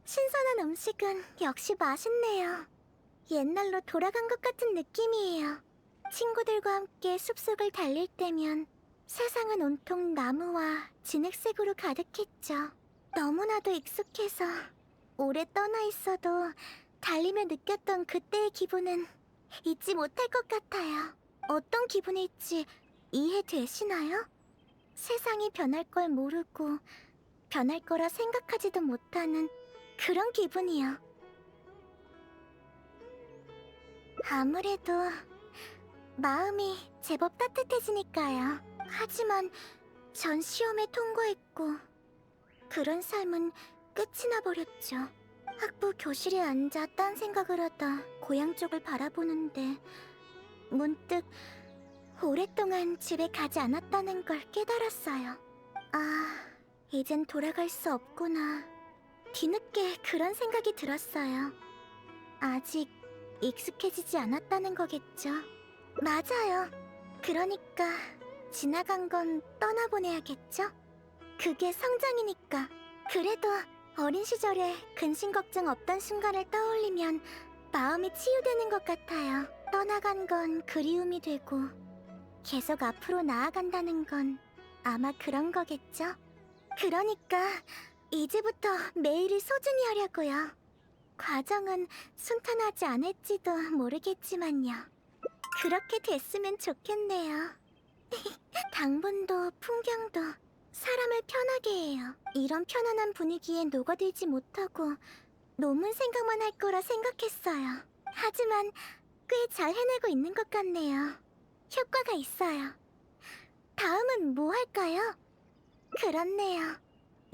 신선한 음식은 역시 맛있네요. 옛날로 돌아간 것 같은 느낌이에요. 친구들과 함께 숲속을 달릴 때면 세상은 온통 나무와 진흙색으로 가득했죠. 너무나도 익숙해서 오래 떠나 있어도 달리며 느꼈던 그때의 기분은 잊지 못할 것 같아요. 어떤 기분일지 이해되시나요? 세상이 변할 걸 모르고 변할 거라 생각하지도 못하는 그런 기분이요. 아무래도 마음이 제법 따뜻해지니까요. 하지만 전 시험에 통과했고 그런 삶은 끝이 나버렸죠. 학부 교실에 앉아 딴 생각을 하다 고향 쪽을 바라보는데 문득 오랫동안 집에 가지 않았다는 걸 깨달았어요. 아, 이젠 돌아갈 수 없구나. 뒤늦게 그런 생각이 들었어요. 아직 익숙해지지 않았다는 거겠죠. 맞아요. 그러니까 지나간 건 떠나보내야겠죠? 그게 성장이니까. 그래도 어린 시절에 근심 걱정 없던 순간을 떠올리면 마음이 치유되는 것 같아요. 떠나간 건 그리움이 되고 계속 앞으로 나아간다는 건 아마 그런 거겠죠? 그러니까 이제부터 매일을 소중히 하려고요. 과정은 순탄하지 않을지도 모르겠지만요. 그렇게 됐으면 좋겠네요. 당분도 풍경도 사람을 편하게 해요. 이런 편안한 분위기에 녹아들지 못하고 논문 생각만 할 거라 생각했어요. 하지만 꽤 잘 해내고 있는 것 같네요. 효과가 있어요. 다음은 뭐 할까요? 그렇네요.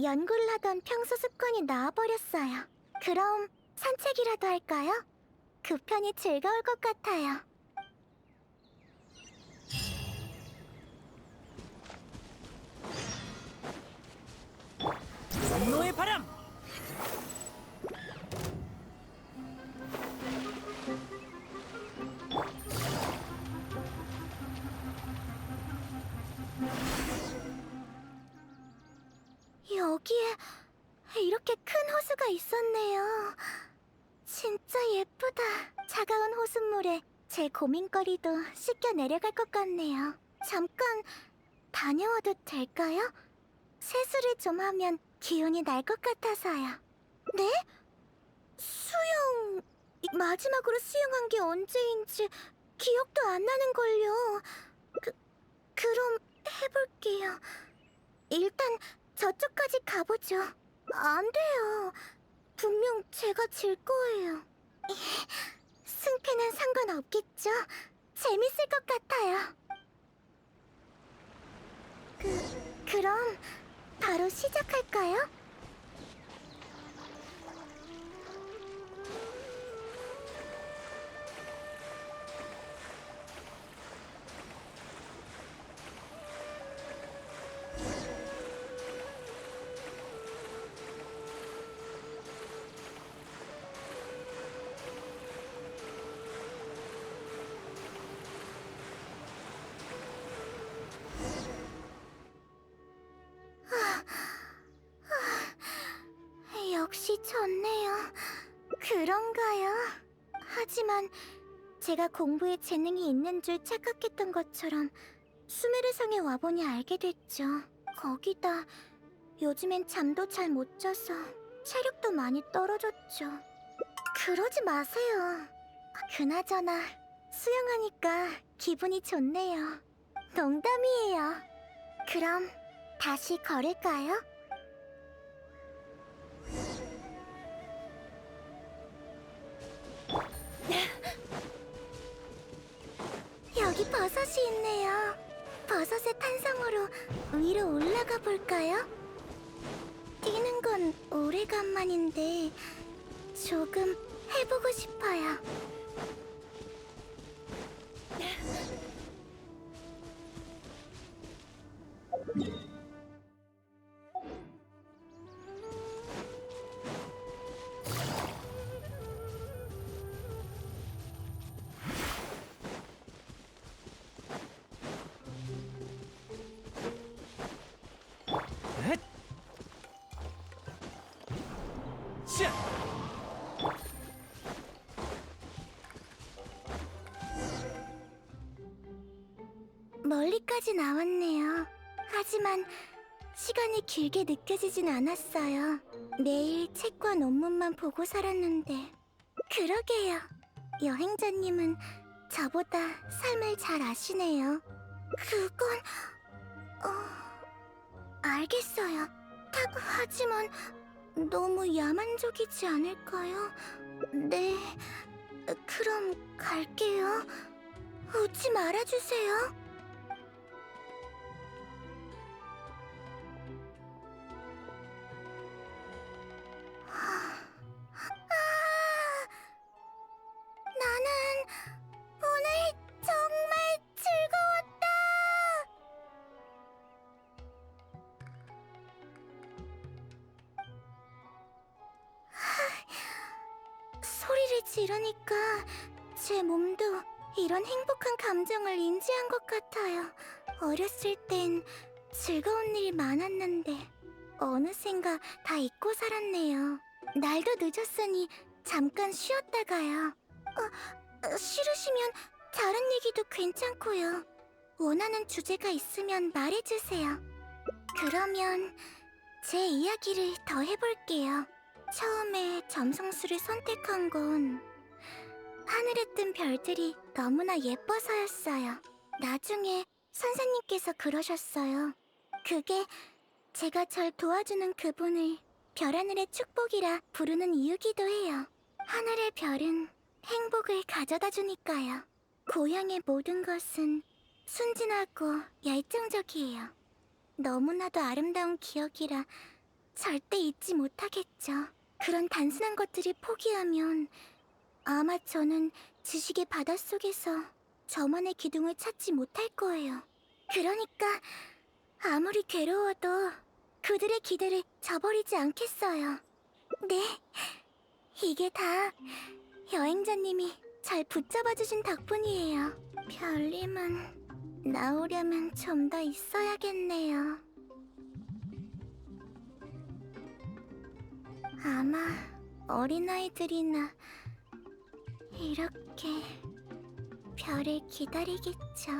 연구를 하던 평소 습관이 나와버렸어요. 그럼 산책이라도 할까요? 그 편이 즐거울 것 같아요. 분노의 바람. 여기에 이렇게 큰 호수가 있었네요. 진짜 예쁘다. 차가운 호숫물에 제 고민거리도 씻겨 내려갈 것 같네요. 잠깐 다녀와도 될까요? 세수를 좀 하면 기운이 날 것 같아서요. 네? 마지막으로 수영한 게 언제인지 기억도 안 나는걸요. 그럼 해볼게요. 일단 저쪽까지 가보죠. 안 돼요. 분명 제가 질 거예요. 승패는 상관없겠죠? 재밌을 것 같아요. 그럼 바로 시작할까요? 역시 졌네요. 그런가요? 하지만 제가 공부에 재능이 있는 줄 착각했던 것처럼 수메르성에 와보니 알게 됐죠. 거기다 요즘엔 잠도 잘 못 자서 체력도 많이 떨어졌죠. 그러지 마세요. 그나저나 수영하니까 기분이 좋네요. 농담이에요. 그럼 다시 걸을까요? 여기 버섯이 있네요. 버섯의 탄성으로 위로 올라가 볼까요? 뛰는 건 오래간만인데 조금 해보고 싶어요. 헷! 샤! 멀리까지 나왔네요. 하지만 시간이 길게 느껴지진 않았어요. 매일 책과 논문만 보고 살았는데. 그러게요. 여행자님은 저보다 삶을 잘 아시네요. 그건... 알겠어요. 하지만 너무 야만적이지 않을까요? 네, 그럼 갈게요. 웃지 말아주세요. 나는 오늘 정말 즐거웠다. 소리를 지르니까 제 몸도 이런 행복한 감정을 인지한 것 같아요. 어렸을 땐 즐거운 일이 많았는데 어느샌가 다 잊고 살았네요. 날도 늦었으니 잠깐 쉬었다가요. 싫으시면 다른 얘기도 괜찮고요. 원하는 주제가 있으면 말해주세요. 그러면 제 이야기를 더 해볼게요. 처음에 점성술을 선택한 건 하늘에 뜬 별들이 너무나 예뻐서였어요. 나중에 선생님께서 그러셨어요. 그게 제가 절 도와주는 그분을 별하늘의 축복이라 부르는 이유기도 해요. 하늘의 별은 행복을 가져다 주니까요. 고향의 모든 것은 순진하고 열정적이에요. 너무나도 아름다운 기억이라 절대 잊지 못하겠죠. 그런 단순한 것들을 포기하면 아마 저는 지식의 바닷속에서 저만의 기둥을 찾지 못할 거예요. 그러니까 아무리 괴로워도 그들의 기대를 저버리지 않겠어요. 네, 이게 다 여행자님이 잘 붙잡아주신 덕분이에요. 별님은 나오려면 좀 더 있어야겠네요. 아마 어린아이들이나 이렇게 별을 기다리겠죠.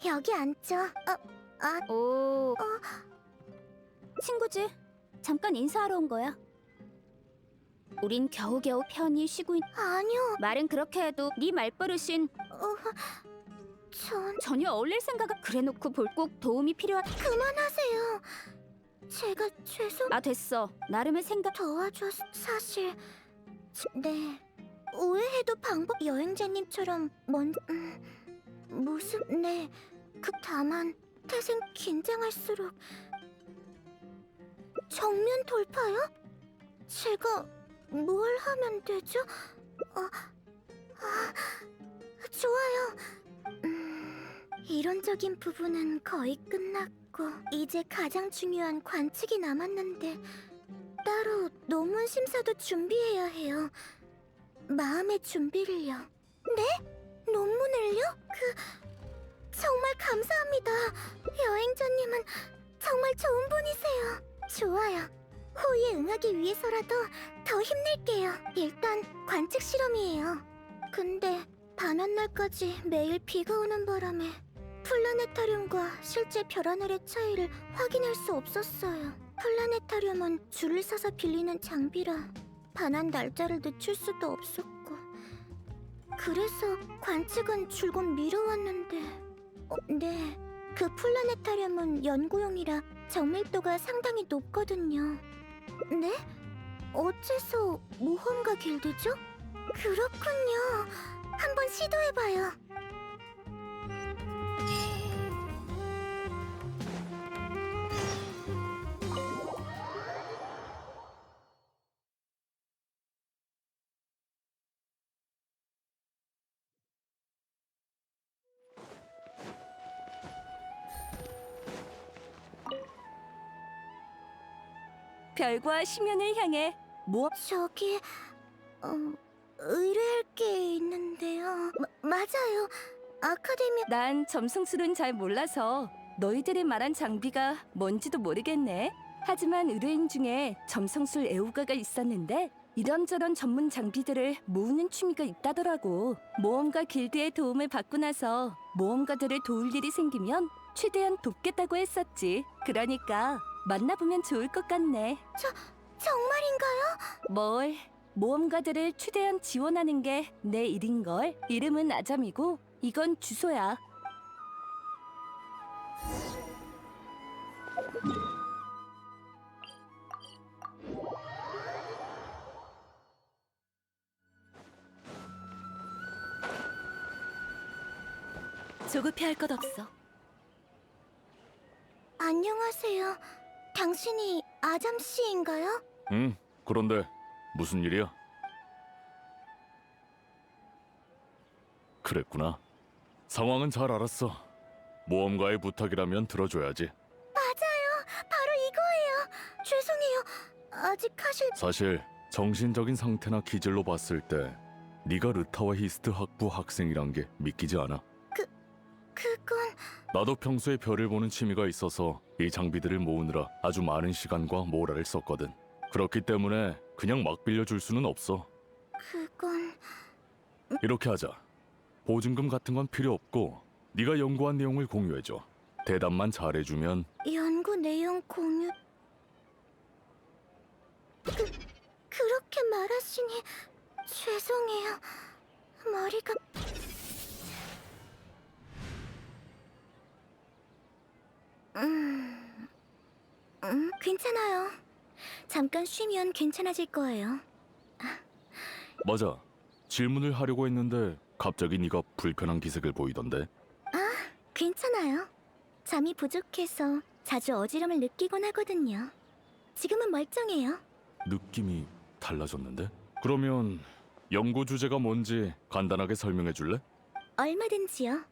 여기 앉죠. 오, 친구지? 잠깐 인사하러 온 거야. 우린 겨우겨우 편히 쉬고 아니요. 말은 그렇게 해도 네 말버릇인 전 전혀 어울릴 생각은 그래놓고 볼 꼭 도움이 그만하세요. 제가 됐어. 나름의 생각. 사실 네. 오해해도 여행자님처럼 다만 태생 긴장할수록 정면 돌파요? 제가 뭘 하면 되죠? 좋아요. 이론적인 부분은 거의 끝났고 이제 가장 중요한 관측이 남았는데 따로 논문 심사도 준비해야 해요. 마음의 준비를요. 네? 논문을요? 정말 감사합니다. 여행자님은 정말 좋은 분이세요. 좋아요. 호의에 응하기 위해서라도 더 힘낼게요. 일단 관측 실험이에요. 근데 반환날까지 매일 비가 오는 바람에 플라네타륨과 실제 별하늘의 차이를 확인할 수 없었어요. 플라네타륨은 줄을 서서 빌리는 장비라 반환 날짜를 늦출 수도 없었고 그래서 관측은 줄곧 미뤄왔는데 네, 그 플라네타륨은 연구용이라 정밀도가 상당히 높거든요. 네? 어째서 모험가 길드죠? 그렇군요. 한번 시도해봐요. 별과 심연을 향해 저기, 의뢰할 게 있는데요. 맞아요. 아카데미... 난 점성술은 잘 몰라서 너희들이 말한 장비가 뭔지도 모르겠네. 하지만 의뢰인 중에 점성술 애호가가 있었는데 이런저런 전문 장비들을 모으는 취미가 있다더라고. 모험가 길드의 도움을 받고 나서 모험가들을 도울 일이 생기면 최대한 돕겠다고 했었지. 그러니까 만나보면 좋을 것 같네. 정말인가요? 뭘? 모험가들을 최대한 지원하는 게 내 일인걸. 이름은 아잠이고 이건 주소야. 조급해할 것 없어. 안녕하세요. 당신이 아잠 씨인가요? 응, 그런데 무슨 일이야? 그랬구나. 상황은 잘 알았어. 모험가의 부탁이라면 들어줘야지. 바로 이거예요. 죄송해요. 아직 사실 정신적인 상태나 기질로 봤을 때 네가 르타와 히스트 학부 학생이란 게 믿기지 않아. 그건... 나도 평소에 별을 보는 취미가 있어서 이 장비들을 모으느라 아주 많은 시간과 모라를 썼거든. 그렇기 때문에 그냥 막 빌려줄 수는 없어. 그건... 이렇게 하자. 보증금 같은 건 필요 없고 네가 연구한 내용을 공유해줘. 대답만 잘해주면 연구 내용 공유... 그렇게 말하시니... 죄송해요. 머리가... 괜찮아요. 잠깐 쉬면 괜찮아질 거예요. 맞아. 질문을 하려고 했는데 갑자기 네가 불편한 기색을 보이던데. 괜찮아요. 잠이 부족해서 자주 어지럼을 느끼곤 하거든요. 지금은 멀쩡해요. 느낌이 달라졌는데? 그러면 연구 주제가 뭔지 간단하게 설명해 줄래? 얼마든지요.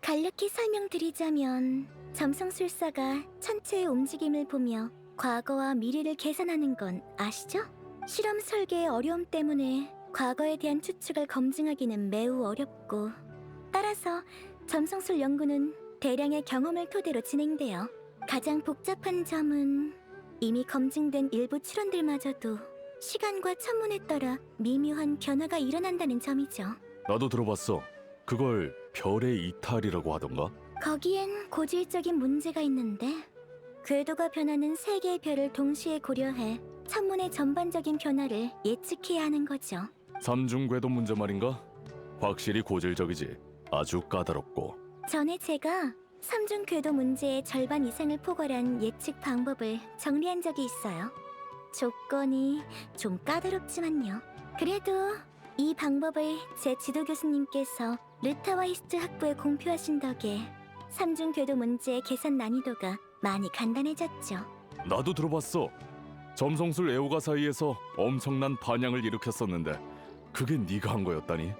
간략히 설명드리자면 점성술사가 천체의 움직임을 보며 과거와 미래를 계산하는 건 아시죠? 실험 설계의 어려움 때문에 과거에 대한 추측을 검증하기는 매우 어렵고 따라서 점성술 연구는 대량의 경험을 토대로 진행돼요. 가장 복잡한 점은 이미 검증된 일부 추론들마저도 시간과 천문에 따라 미묘한 변화가 일어난다는 점이죠. 나도 들어봤어. 그걸 별의 이탈이라고 하던가? 거기엔 고질적인 문제가 있는데 궤도가 변하는 세 개의 별을 동시에 고려해 천문의 전반적인 변화를 예측해야 하는 거죠. 삼중궤도 문제 말인가? 확실히 고질적이지. 아주 까다롭고. 전에 제가 삼중 궤도 문제의 절반 이상을 포괄한 예측 방법을 정리한 적이 있어요. 조건이 좀 까다롭지만요. 그래도 이 방법을 제 지도 교수님께서 르타와이스트 학부에 공표하신 덕에 삼중 궤도 문제의 계산 난이도가 많이 간단해졌죠. 나도 들어봤어. 점성술 애호가 사이에서 엄청난 반향을 일으켰었는데 그게 네가 한 거였다니.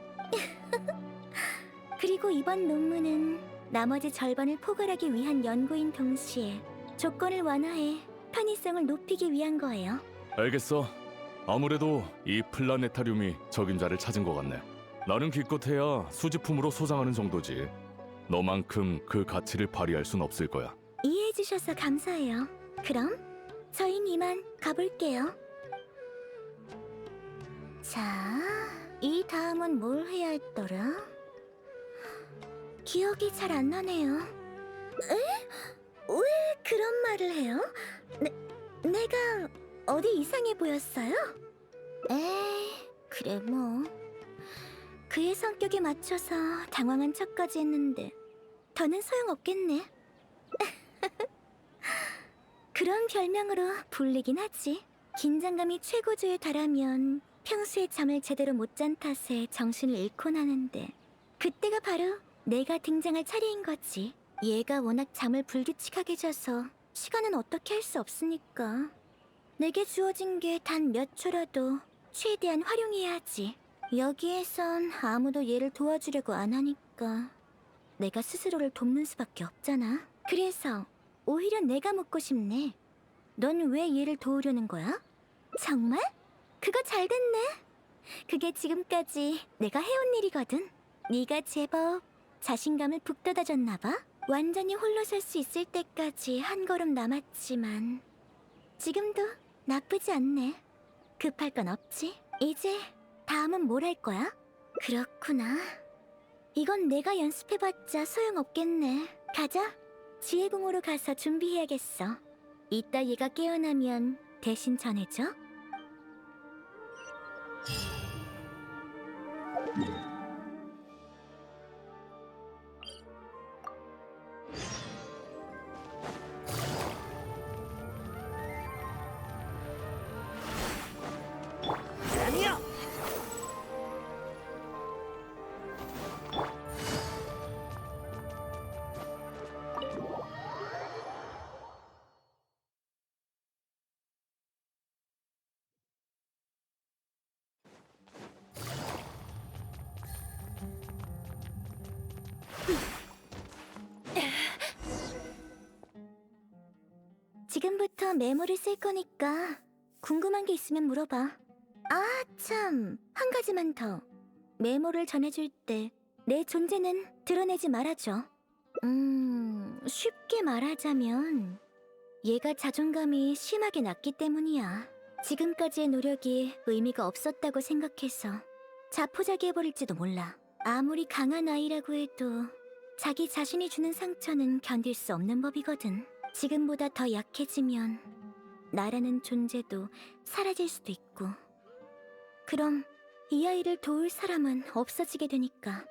그리고 이번 논문은 나머지 절반을 포괄하기 위한 연구인 동시에 조건을 완화해 편의성을 높이기 위한 거예요. 알겠어. 아무래도 이 플라네타륨이 적임자를 찾은 것 같네. 나는 기껏해야 수집품으로 소장하는 정도지. 너만큼 그 가치를 발휘할 순 없을 거야. 이해해 주셔서 감사해요. 그럼 저희는 이만 가볼게요. 자, 이 다음은 뭘 해야 했더라? 기억이 잘 안 나네요. 에? 왜 그런 말을 해요? 내가 어디 이상해 보였어요? 에이, 그래 뭐. 그의 성격에 맞춰서 당황한 척까지 했는데 더는 소용없겠네. 그런 별명으로 불리긴 하지. 긴장감이 최고조에 달하면 평소에 잠을 제대로 못 잔 탓에 정신을 잃곤 하는데 그때가 바로 내가 등장할 차례인 거지. 얘가 워낙 잠을 불규칙하게 자서 시간은 어떻게 할 수 없으니까 내게 주어진 게 단 몇 초라도 최대한 활용해야 하지. 여기에선 아무도 얘를 도와주려고 안 하니까 내가 스스로를 돕는 수밖에 없잖아. 그래서 오히려 내가 묻고 싶네. 넌 왜 얘를 도우려는 거야? 정말? 그거 잘 됐네. 그게 지금까지 내가 해온 일이거든. 네가 제법 자신감을 북돋아줬나 봐. 완전히 홀로 설 수 있을 때까지 한 걸음 남았지만 지금도 나쁘지 않네. 급할 건 없지. 이제 다음은 뭘 할 거야? 그렇구나. 이건 내가 연습해봤자 소용없겠네. 가자. 지혜궁으로 가서 준비해야겠어. 이따 얘가 깨어나면 대신 전해줘. 아니야. 지금부터 메모를 쓸 거니까 궁금한 게 있으면 물어봐. 아, 참. 한 가지만 더. 메모를 전해줄 때 내 존재는 드러내지 말아줘. 쉽게 말하자면 얘가 자존감이 심하게 낮기 때문이야. 지금까지의 노력이 의미가 없었다고 생각해서 자포자기해버릴지도 몰라. 아무리 강한 아이라고 해도 자기 자신이 주는 상처는 견딜 수 없는 법이거든. 지금보다 더 약해지면 나라는 존재도 사라질 수도 있고 그럼 이 아이를 도울 사람은 없어지게 되니까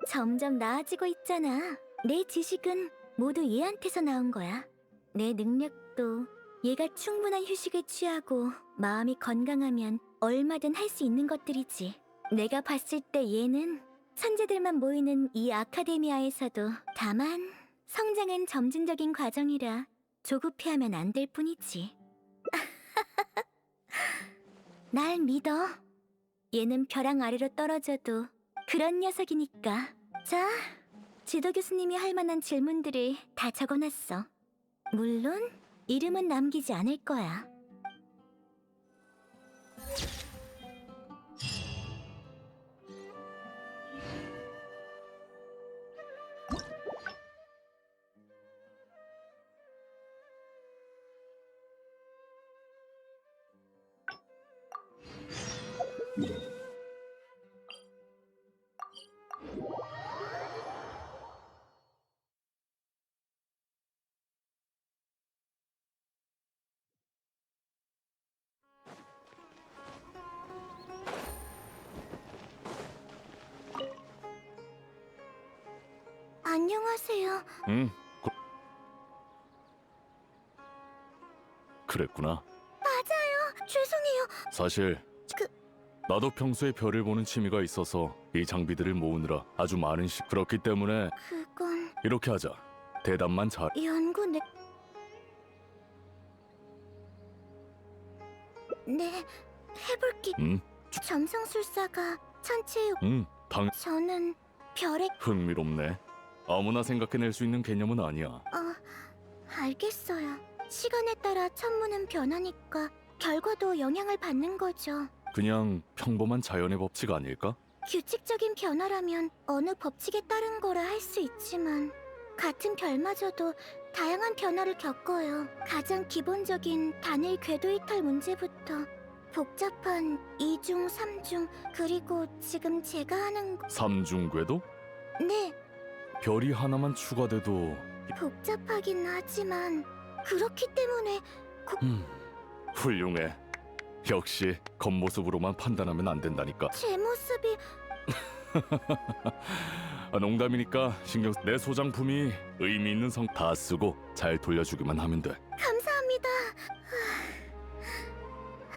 점점 나아지고 있잖아. 내 지식은 모두 얘한테서 나온 거야. 내 능력도 얘가 충분한 휴식을 취하고 마음이 건강하면 얼마든 할 수 있는 것들이지. 내가 봤을 때 얘는 천재들만 모이는 이 아카데미아에서도 다만 성장은 점진적인 과정이라 조급해하면 안 될 뿐이지. 날 믿어. 얘는 벼랑 아래로 떨어져도 그런 녀석이니까. 자, 지도 교수님이 할 만한 질문들을 다 적어놨어. 물론 이름은 남기지 않을 거야. 안녕하세요. 응. 그랬구나. 죄송해요. 사실 그- 나도 평소에 별을 보는 취미가 있어서 이 장비들을 모으느라 아주 많은 그렇기 때문에 그건 이렇게 하자. 대답만 잘. 연구 네, 해볼게. 응? 점성술사가 천체의 응. 당 저는 별의 흥미롭네. 아무나 생각해낼 수 있는 개념은 아니야. 알겠어요. 시간에 따라 천문은 변하니까 결과도 영향을 받는 거죠. 그냥 평범한 자연의 법칙 아닐까? 규칙적인 변화라면 어느 법칙에 따른 거라 할 수 있지만 같은 별마저도 다양한 변화를 겪어요. 가장 기본적인 단일 궤도 이탈 문제부터 복잡한 이중, 삼중, 그리고 지금 제가 하는 삼중궤도? 네, 별이 하나만 추가돼도 복잡하긴 하지만 그렇기 때문에 훌륭해. 역시 겉모습으로만 판단하면 안 된다니까. 제 모습이 농담이니까 내 소장품이 의미 있는 성 다 쓰고 잘 돌려주기만 하면 돼. 감사합니다.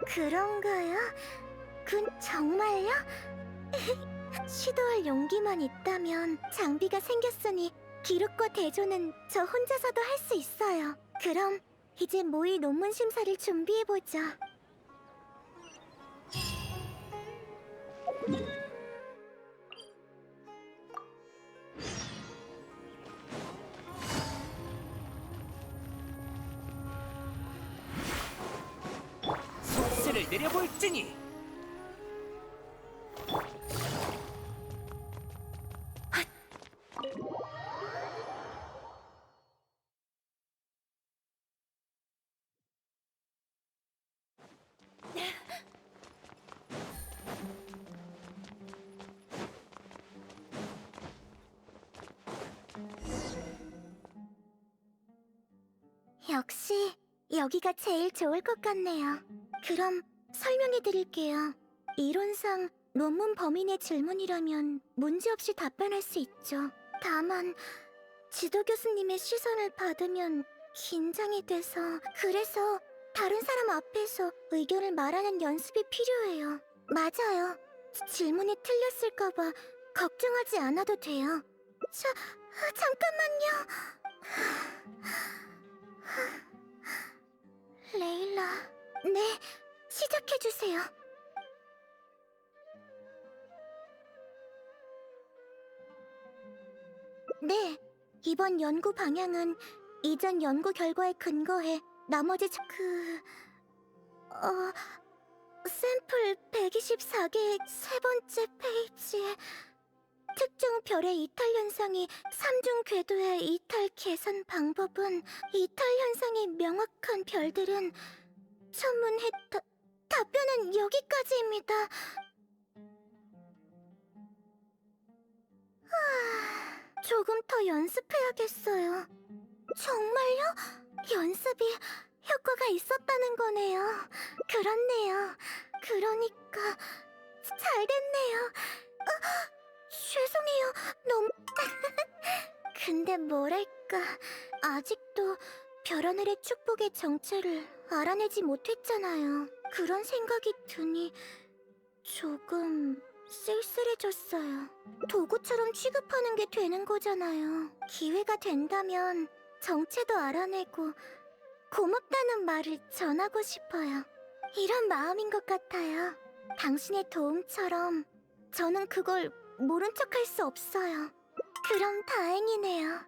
그런가요? 정말요? 시도할 용기만 있다면 장비가 생겼으니 기록과 대조는 저 혼자서도 할 수 있어요. 그럼 이제 모의 논문 심사를 준비해보죠. 속세를 내려볼지니. 역시 여기가 제일 좋을 것 같네요. 그럼 설명해 드릴게요. 이론상 논문 범인의 질문이라면 문제없이 답변할 수 있죠. 다만 지도 교수님의 시선을 받으면 긴장이 돼서 그래서 다른 사람 앞에서 의견을 말하는 연습이 필요해요. 맞아요. 질문이 틀렸을까봐 걱정하지 않아도 돼요. 잠깐만요. 레일라, 네, 시작해주세요. 네, 이번 연구 방향은 이전 연구 결과에 근거해 나머지 샘플 124개의 세 번째 페이지에 특정 별의 이탈 현상이 삼중 궤도의 이탈 계산 방법은 이탈 현상이 명확한 별들은 천문해 답변은 여기까지입니다. 조금 더 연습해야겠어요. 정말요? 연습이 효과가 있었다는 거네요. 그렇네요. 그러니까 잘 됐네요. 죄송해요. 너무 근데 뭐랄까 아직도 별하늘의 축복의 정체를 알아내지 못했잖아요. 그런 생각이 드니 조금 쓸쓸해졌어요. 도구처럼 취급하는 게 되는 거잖아요. 기회가 된다면 정체도 알아내고 고맙다는 말을 전하고 싶어요. 이런 마음인 것 같아요. 당신의 도움처럼 저는 그걸 모른 척할 수 없어요. 그럼 다행이네요.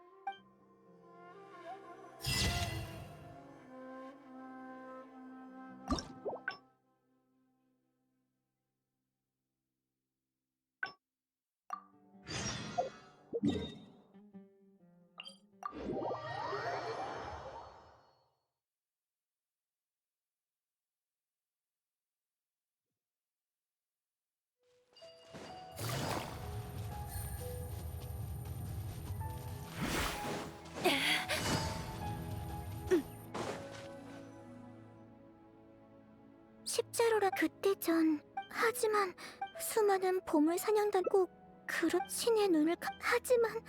십자로라 그때 전 하지만 수많은 보물 사냥단 꼭 그룹 신의 눈을 하지만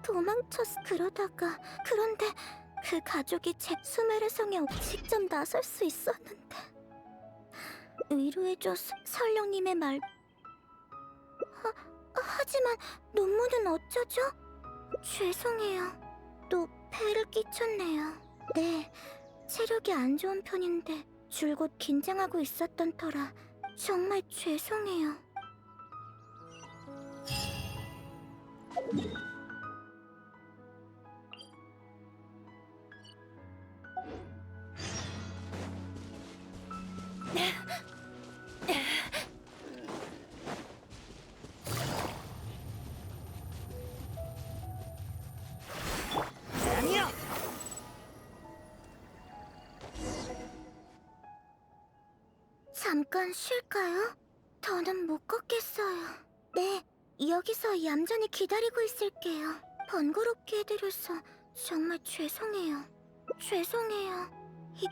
도망쳐서 그러다가 그런데 그 가족이 제 수메르성에 직접 나설 수 있었는데 위로해줘서 설령님의 말 하지만 논문은 어쩌죠? 죄송해요. 또 폐를 끼쳤네요. 네, 체력이 안 좋은 편인데 줄곧 긴장하고 있었던 터라 정말 죄송해요. 아니야. 잠깐 쉴까요? 더는 못 걷겠어요. 네, 여기서 얌전히 기다리고 있을게요. 번거롭게 해드려서 정말 죄송해요. 죄송해요.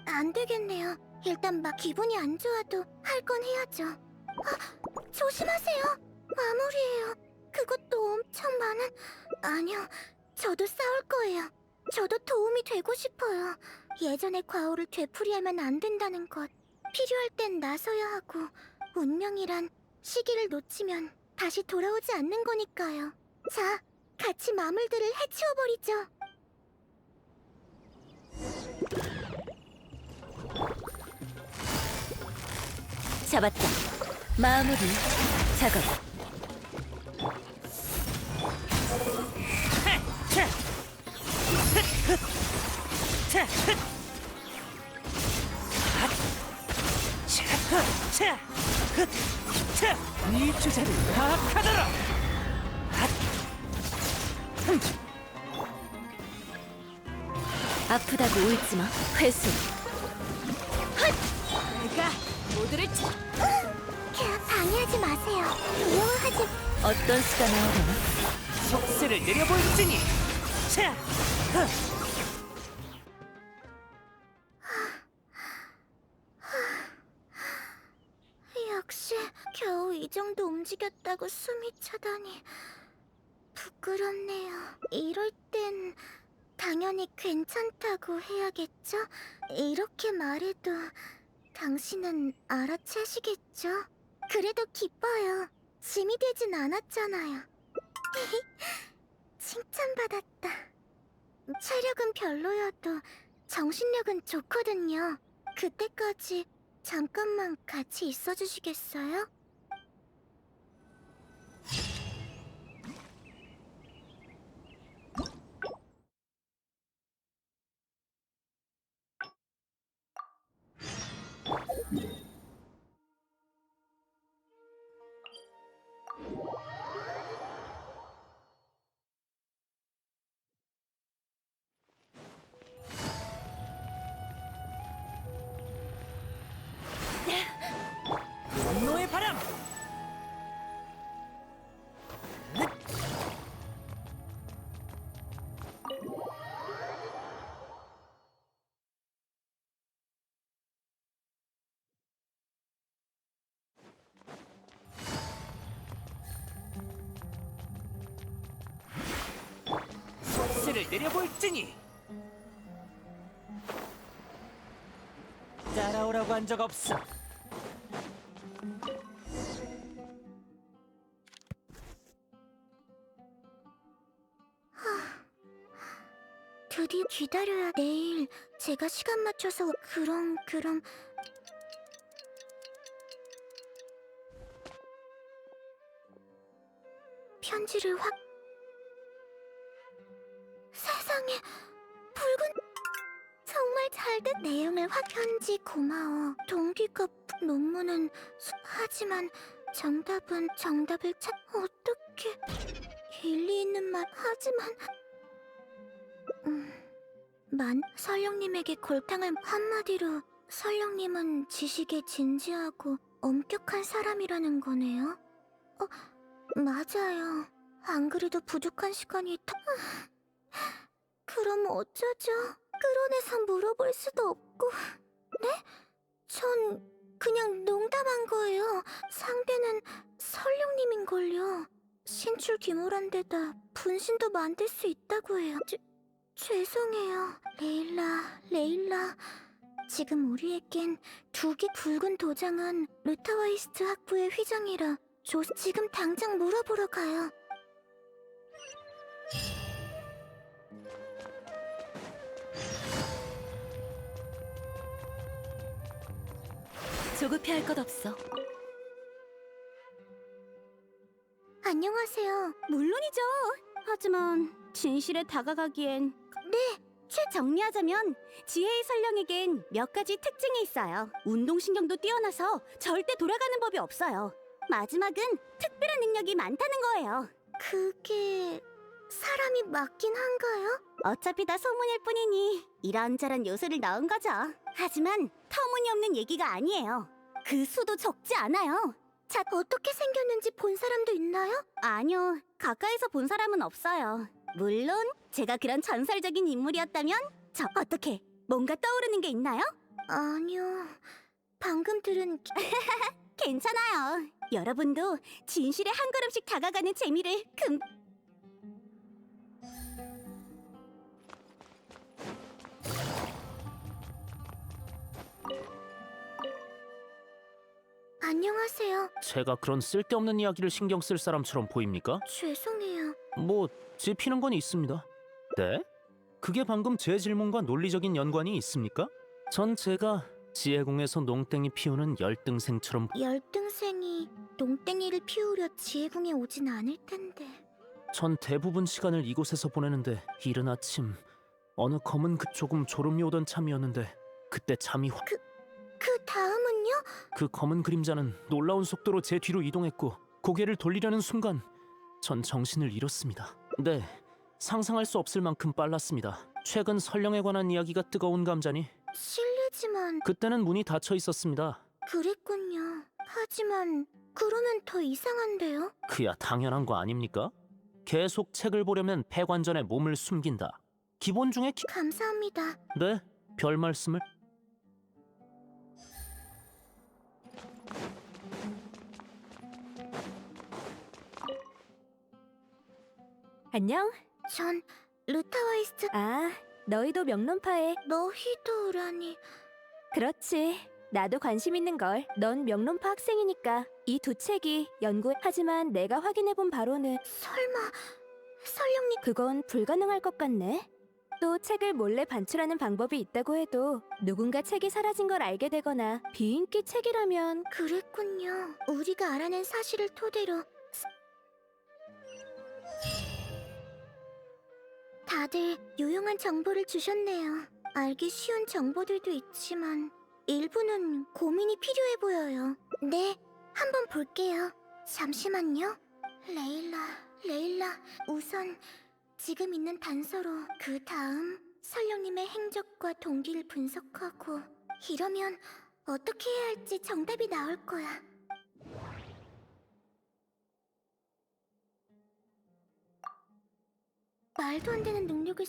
안 되겠네요. 일단 막 기분이 안 좋아도 할 건 해야죠. 조심하세요. 마무리해요. 그것도 엄청 많은... 아니요, 저도 싸울 거예요. 저도 도움이 되고 싶어요. 예전의 과오를 되풀이하면 안 된다는 것. 필요할 땐 나서야 하고 운명이란 시기를 놓치면 다시 돌아오지 않는 거니까요. 자, 같이 마물들을 해치워버리죠. 잡았다. 마무리 작업. 네 주제를 파악하더라. 아프다고 울지 마. 회수. 내가 모두를 방해하지 마세요. 두려워하지... 어떤 수가 나오려나? 속세를 내려볼지니. 차. 역시 겨우 이 정도 움직였다고 숨이 차다니 부끄럽네요. 이럴 땐 당연히 괜찮다고 해야겠죠? 이렇게 말해도 당신은 알아채시겠죠? 그래도 기뻐요. 짐이 되진 않았잖아요. 칭찬받았다. 체력은 별로여도 정신력은 좋거든요. 그때까지 잠깐만 같이 있어주시겠어요? 분노의 바람. 속세를 내려볼지니. 따라오라고 한 적 없어. 드디어 기다려야 내일 제가 시간 맞춰서 그럼 편지를 확 세상에 붉은 정말 잘된 내용을 확 편지 고마워. 동기가 논문은 하지만 정답을 찾 어떻게 일리 있는 말 하지만 설령님에게 골탕을 한마디로 설령님은 지식에 진지하고 엄격한 사람이라는 거네요. 맞아요. 안 그래도 부족한 시간이 그럼 어쩌죠? 끌어내서 물어볼 수도 없고. 네? 전 그냥 농담한 거예요. 상대는 설령님인걸요. 신출 귀몰한데다 분신도 만들 수 있다고 해요. 죄송해요. 레일라. 지금 우리에겐 2개 붉은 도장은 루타와이스트 학부의 휘장이라 지금 당장 물어보러 가요. 조급해할 것 없어. 안녕하세요. 물론이죠. 하지만 진실에 다가가기엔 정리하자면 지혜의 설령에겐 몇 가지 특징이 있어요. 운동신경도 뛰어나서 절대 돌아가는 법이 없어요. 마지막은 특별한 능력이 많다는 거예요. 그게 사람이 맞긴 한가요? 어차피 다 소문일 뿐이니 이런저런 요소를 넣은 거죠. 하지만 터무니없는 얘기가 아니에요. 그 수도 적지 않아요. 어떻게 생겼는지 본 사람도 있나요? 아니요, 가까이서 본 사람은 없어요. 물론 제가 그런 전설적인 인물이었다면 어떻게 뭔가 떠오르는 게 있나요? 아니요. 방금 들은 괜찮아요. 여러분도 진실에 한 걸음씩 다가가는 재미를 안녕하세요. 제가 그런 쓸데없는 이야기를 신경 쓸 사람처럼 보입니까? 죄송해요. 뭐 짚히는 건 있습니다. 네? 그게 방금 제 질문과 논리적인 연관이 있습니까? 전 제가 지혜궁에서 농땡이 피우는 열등생처럼 열등생이 농땡이를 피우려 지혜궁에 오진 않을 텐데. 전 대부분 시간을 이곳에서 보내는데 이른 아침 어느 검은 그 조금 졸음이 오던 참이었는데 그때 잠이 확... 그 다음은요? 그 검은 그림자는 놀라운 속도로 제 뒤로 이동했고 고개를 돌리려는 순간 전 정신을 잃었습니다. 네, 상상할 수 없을 만큼 빨랐습니다. 최근 설령에 관한 이야기가 뜨거운 감자니 실례지만 그때는 문이 닫혀 있었습니다. 그랬군요. 하지만 그러면 더 이상한데요? 그야 당연한 거 아닙니까? 계속 책을 보려면 폐관전에 몸을 숨긴다. 기본 중에 감사합니다. 네, 별 말씀을. 안녕. 전 루타와이스트 아, 너희도 명론파에. 너희도라니. 그렇지. 나도 관심 있는 걸. 넌 명론파 학생이니까 이 두 책이 하지만 내가 확인해본 바로는 설마 설령님 그건 불가능할 것 같네. 또 책을 몰래 반출하는 방법이 있다고 해도 누군가 책이 사라진 걸 알게 되거나 비인기 책이라면 그랬군요. 우리가 알아낸 사실을 토대로 다들 유용한 정보를 주셨네요. 알기 쉬운 정보들도 있지만 일부는 고민이 필요해 보여요. 네, 한번 볼게요. 잠시만요. 레일라. 우선 지금 있는 단서로 그 다음 설령님의 행적과 동기를 분석하고 이러면 어떻게 해야 할지 정답이 나올 거야. 말도 안 되는 능력을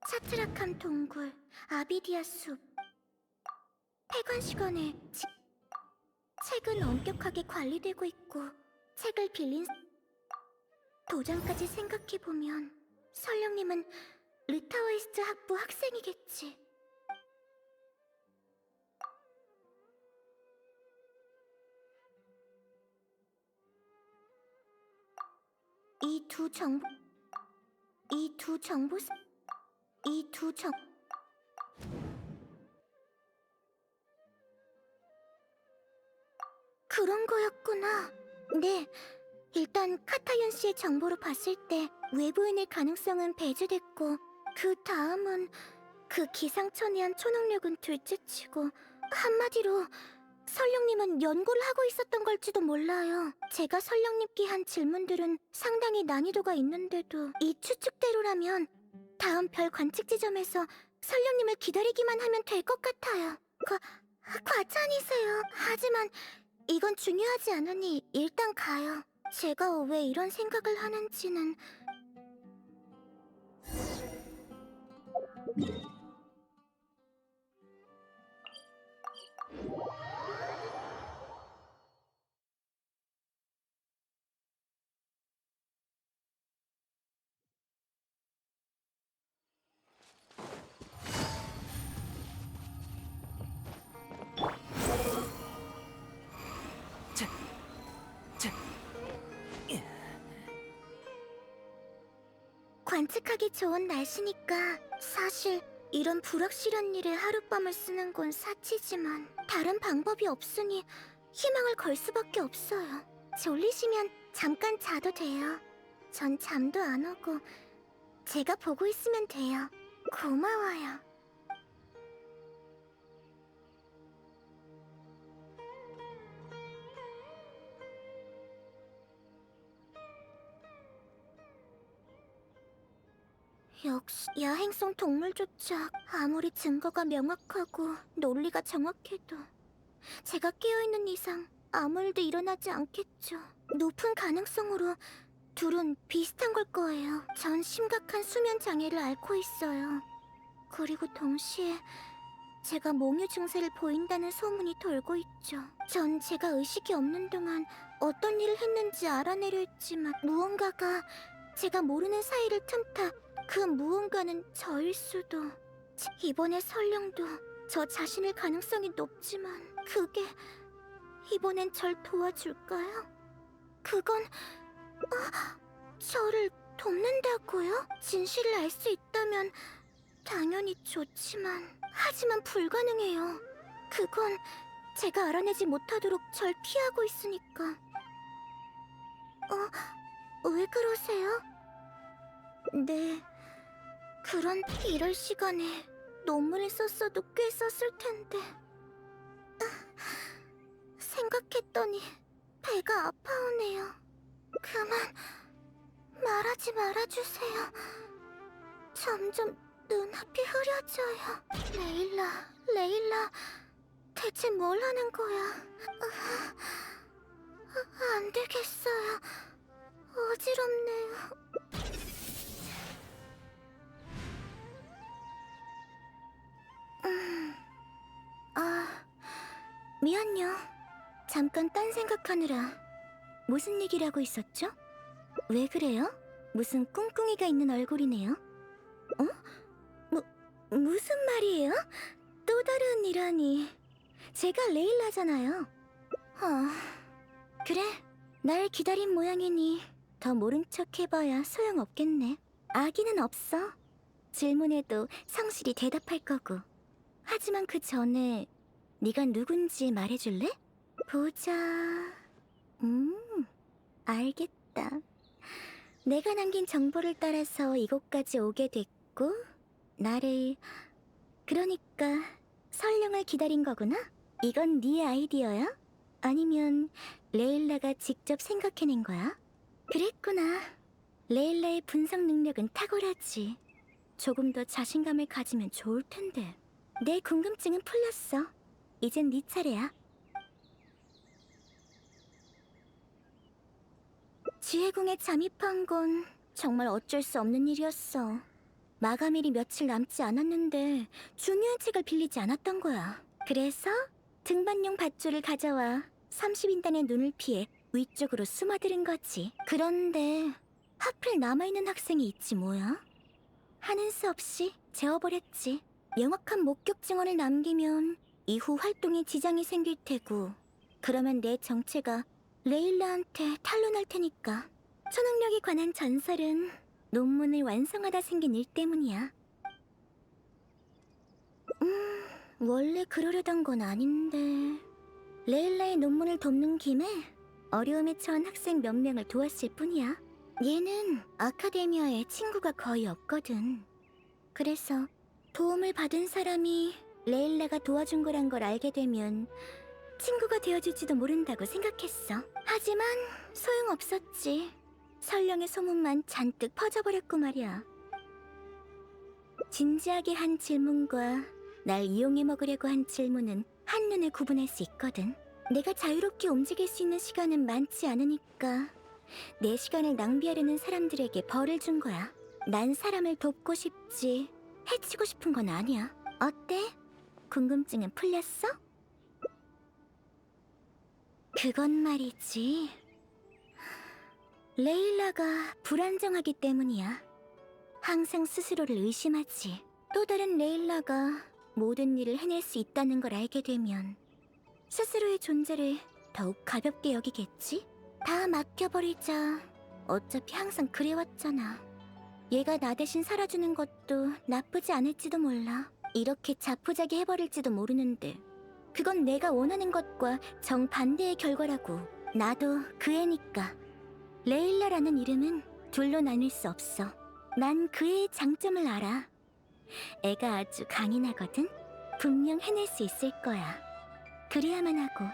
차트라캄 동굴, 아비디아 숲, 폐관시간에 책은 엄격하게 관리되고 있고 책을 빌린 도장까지 생각해보면 설령님은 루타웨이스트 학부 학생이겠지. 이 두 정 그런 거였구나. 네, 일단 카타윤 씨의 정보로 봤을 때 외부인의 가능성은 배제됐고 그 다음은 그 기상천외한 초능력은 둘째치고 한마디로 설령님은 연구를 하고 있었던 걸지도 몰라요. 제가 설령님께 한 질문들은 상당히 난이도가 있는데도 이 추측대로라면 다음 별 관측 지점에서 설령님을 기다리기만 하면 될 것 같아요. 과찬이세요. 하지만 이건 중요하지 않으니 일단 가요. 제가 왜 이런 생각을 하는지는... 관측하기 좋은 날씨니까 사실 이런 불확실한 일에 하룻밤을 쓰는 건 사치지만 다른 방법이 없으니 희망을 걸 수밖에 없어요. 졸리시면 잠깐 자도 돼요. 전 잠도 안 오고 제가 보고 있으면 돼요. 고마워요. 역시 야행성 동물조차 아무리 증거가 명확하고 논리가 정확해도 제가 깨어있는 이상 아무 일도 일어나지 않겠죠. 높은 가능성으로 둘은 비슷한 걸 거예요. 전 심각한 수면 장애를 앓고 있어요. 그리고 동시에 제가 몽유 증세를 보인다는 소문이 돌고 있죠. 전 제가 의식이 없는 동안 어떤 일을 했는지 알아내려 했지만 무언가가 제가 모르는 사이를 틈타 그 무언가는 저일 수도. 이번에 설령도 저 자신일 가능성이 높지만 그게 이번엔 절 도와줄까요? 그건 저를 돕는다고요? 진실을 알 수 있다면 당연히 좋지만 하지만 불가능해요. 그건 제가 알아내지 못하도록 절 피하고 있으니까. 왜 그러세요? 네, 그런 이럴 시간에 논문을 썼어도 꽤 썼을 텐데. 생각했더니 배가 아파오네요. 그만 말하지 말아주세요. 점점 눈앞이 흐려져요. 레일라, 대체 뭘 하는 거야? 안 되겠어요. 어지럽네요. 미안요. 잠깐 딴 생각하느라. 무슨 얘기를 하고 있었죠? 왜 그래요? 무슨 꿍꿍이가 있는 얼굴이네요. 무슨 말이에요? 또 다른 이라니. 제가 레일라잖아요. 그래, 날 기다린 모양이니 더 모른 척 해봐야 소용없겠네. 악의는 없어. 질문에도 성실히 대답할 거고. 하지만 그 전에 네가 누군지 말해줄래? 보자. 알겠다. 내가 남긴 정보를 따라서 이곳까지 오게 됐고 그러니까 설령을 기다린 거구나? 이건 네 아이디어야? 아니면 레일라가 직접 생각해낸 거야? 그랬구나. 레일라의 분석 능력은 탁월하지. 조금 더 자신감을 가지면 좋을 텐데. 내 궁금증은 풀렸어. 이젠 네 차례야. 지혜궁에 잠입한 건 정말 어쩔 수 없는 일이었어. 마감일이 며칠 남지 않았는데 중요한 책을 빌리지 않았던 거야. 그래서 등반용 밧줄을 가져와 30인단의 눈을 피해 위쪽으로 숨어들은 거지. 그런데 하필 남아있는 학생이 있지 뭐야? 하는 수 없이 재워버렸지. 명확한 목격 증언을 남기면 이후 활동에 지장이 생길 테고, 그러면 내 정체가 레일라한테 탄로날 테니까. 초능력에 관한 전설은 논문을 완성하다 생긴 일 때문이야. 원래 그러려던 건 아닌데. 레일라의 논문을 돕는 김에 어려움에 처한 학생 몇 명을 도왔을 뿐이야. 얘는 아카데미아에 친구가 거의 없거든. 그래서 도움을 받은 사람이 레일라가 도와준 거란 걸 알게 되면 친구가 되어줄지도 모른다고 생각했어. 하지만 소용없었지. 설령의 소문만 잔뜩 퍼져버렸고 말이야. 진지하게 한 질문과 날 이용해 먹으려고 한 질문은 한눈에 구분할 수 있거든. 내가 자유롭게 움직일 수 있는 시간은 많지 않으니까 내 시간을 낭비하려는 사람들에게 벌을 준 거야. 난 사람을 돕고 싶지 해치고 싶은 건 아니야. 어때? 궁금증은 풀렸어? 그건 말이지. 레일라가 불안정하기 때문이야. 항상 스스로를 의심하지. 또 다른 레일라가 모든 일을 해낼 수 있다는 걸 알게 되면 스스로의 존재를 더욱 가볍게 여기겠지? 다 맡겨버리자. 어차피 항상 그래왔잖아. 얘가 나 대신 살아주는 것도 나쁘지 않을지도 몰라. 이렇게 자포자기 해버릴지도 모르는데 그건 내가 원하는 것과 정반대의 결과라고. 나도 그 애니까. 레일라라는 이름은 둘로 나눌 수 없어. 난 그 애의 장점을 알아. 애가 아주 강인하거든. 분명 해낼 수 있을 거야. 그래야만 하고.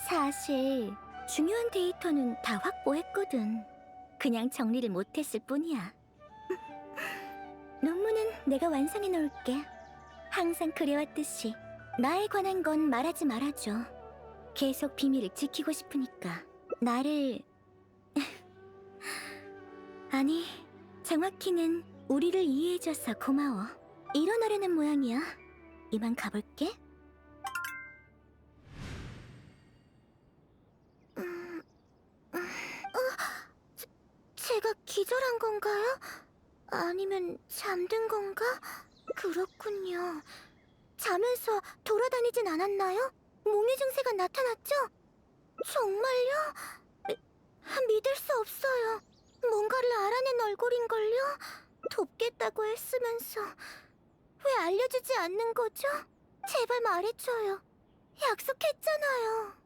사실 중요한 데이터는 다 확보했거든. 그냥 정리를 못했을 뿐이야. 논문은 내가 완성해 놓을게. 항상 그래왔듯이 나에 관한 건 말하지 말아줘. 계속 비밀을 지키고 싶으니까. 나를... 아니, 정확히는 우리를 이해해줘서 고마워. 일어나려는 모양이야. 이만 가볼게. 제가 기절한 건가요? 아니면 잠든 건가? 그렇군요. 자면서 돌아다니진 않았나요? 몸의 증세가 나타났죠? 정말요? 믿을 수 없어요. 뭔가를 알아낸 얼굴인걸요? 돕겠다고 했으면서 왜 알려주지 않는 거죠? 제발 말해줘요. 약속했잖아요.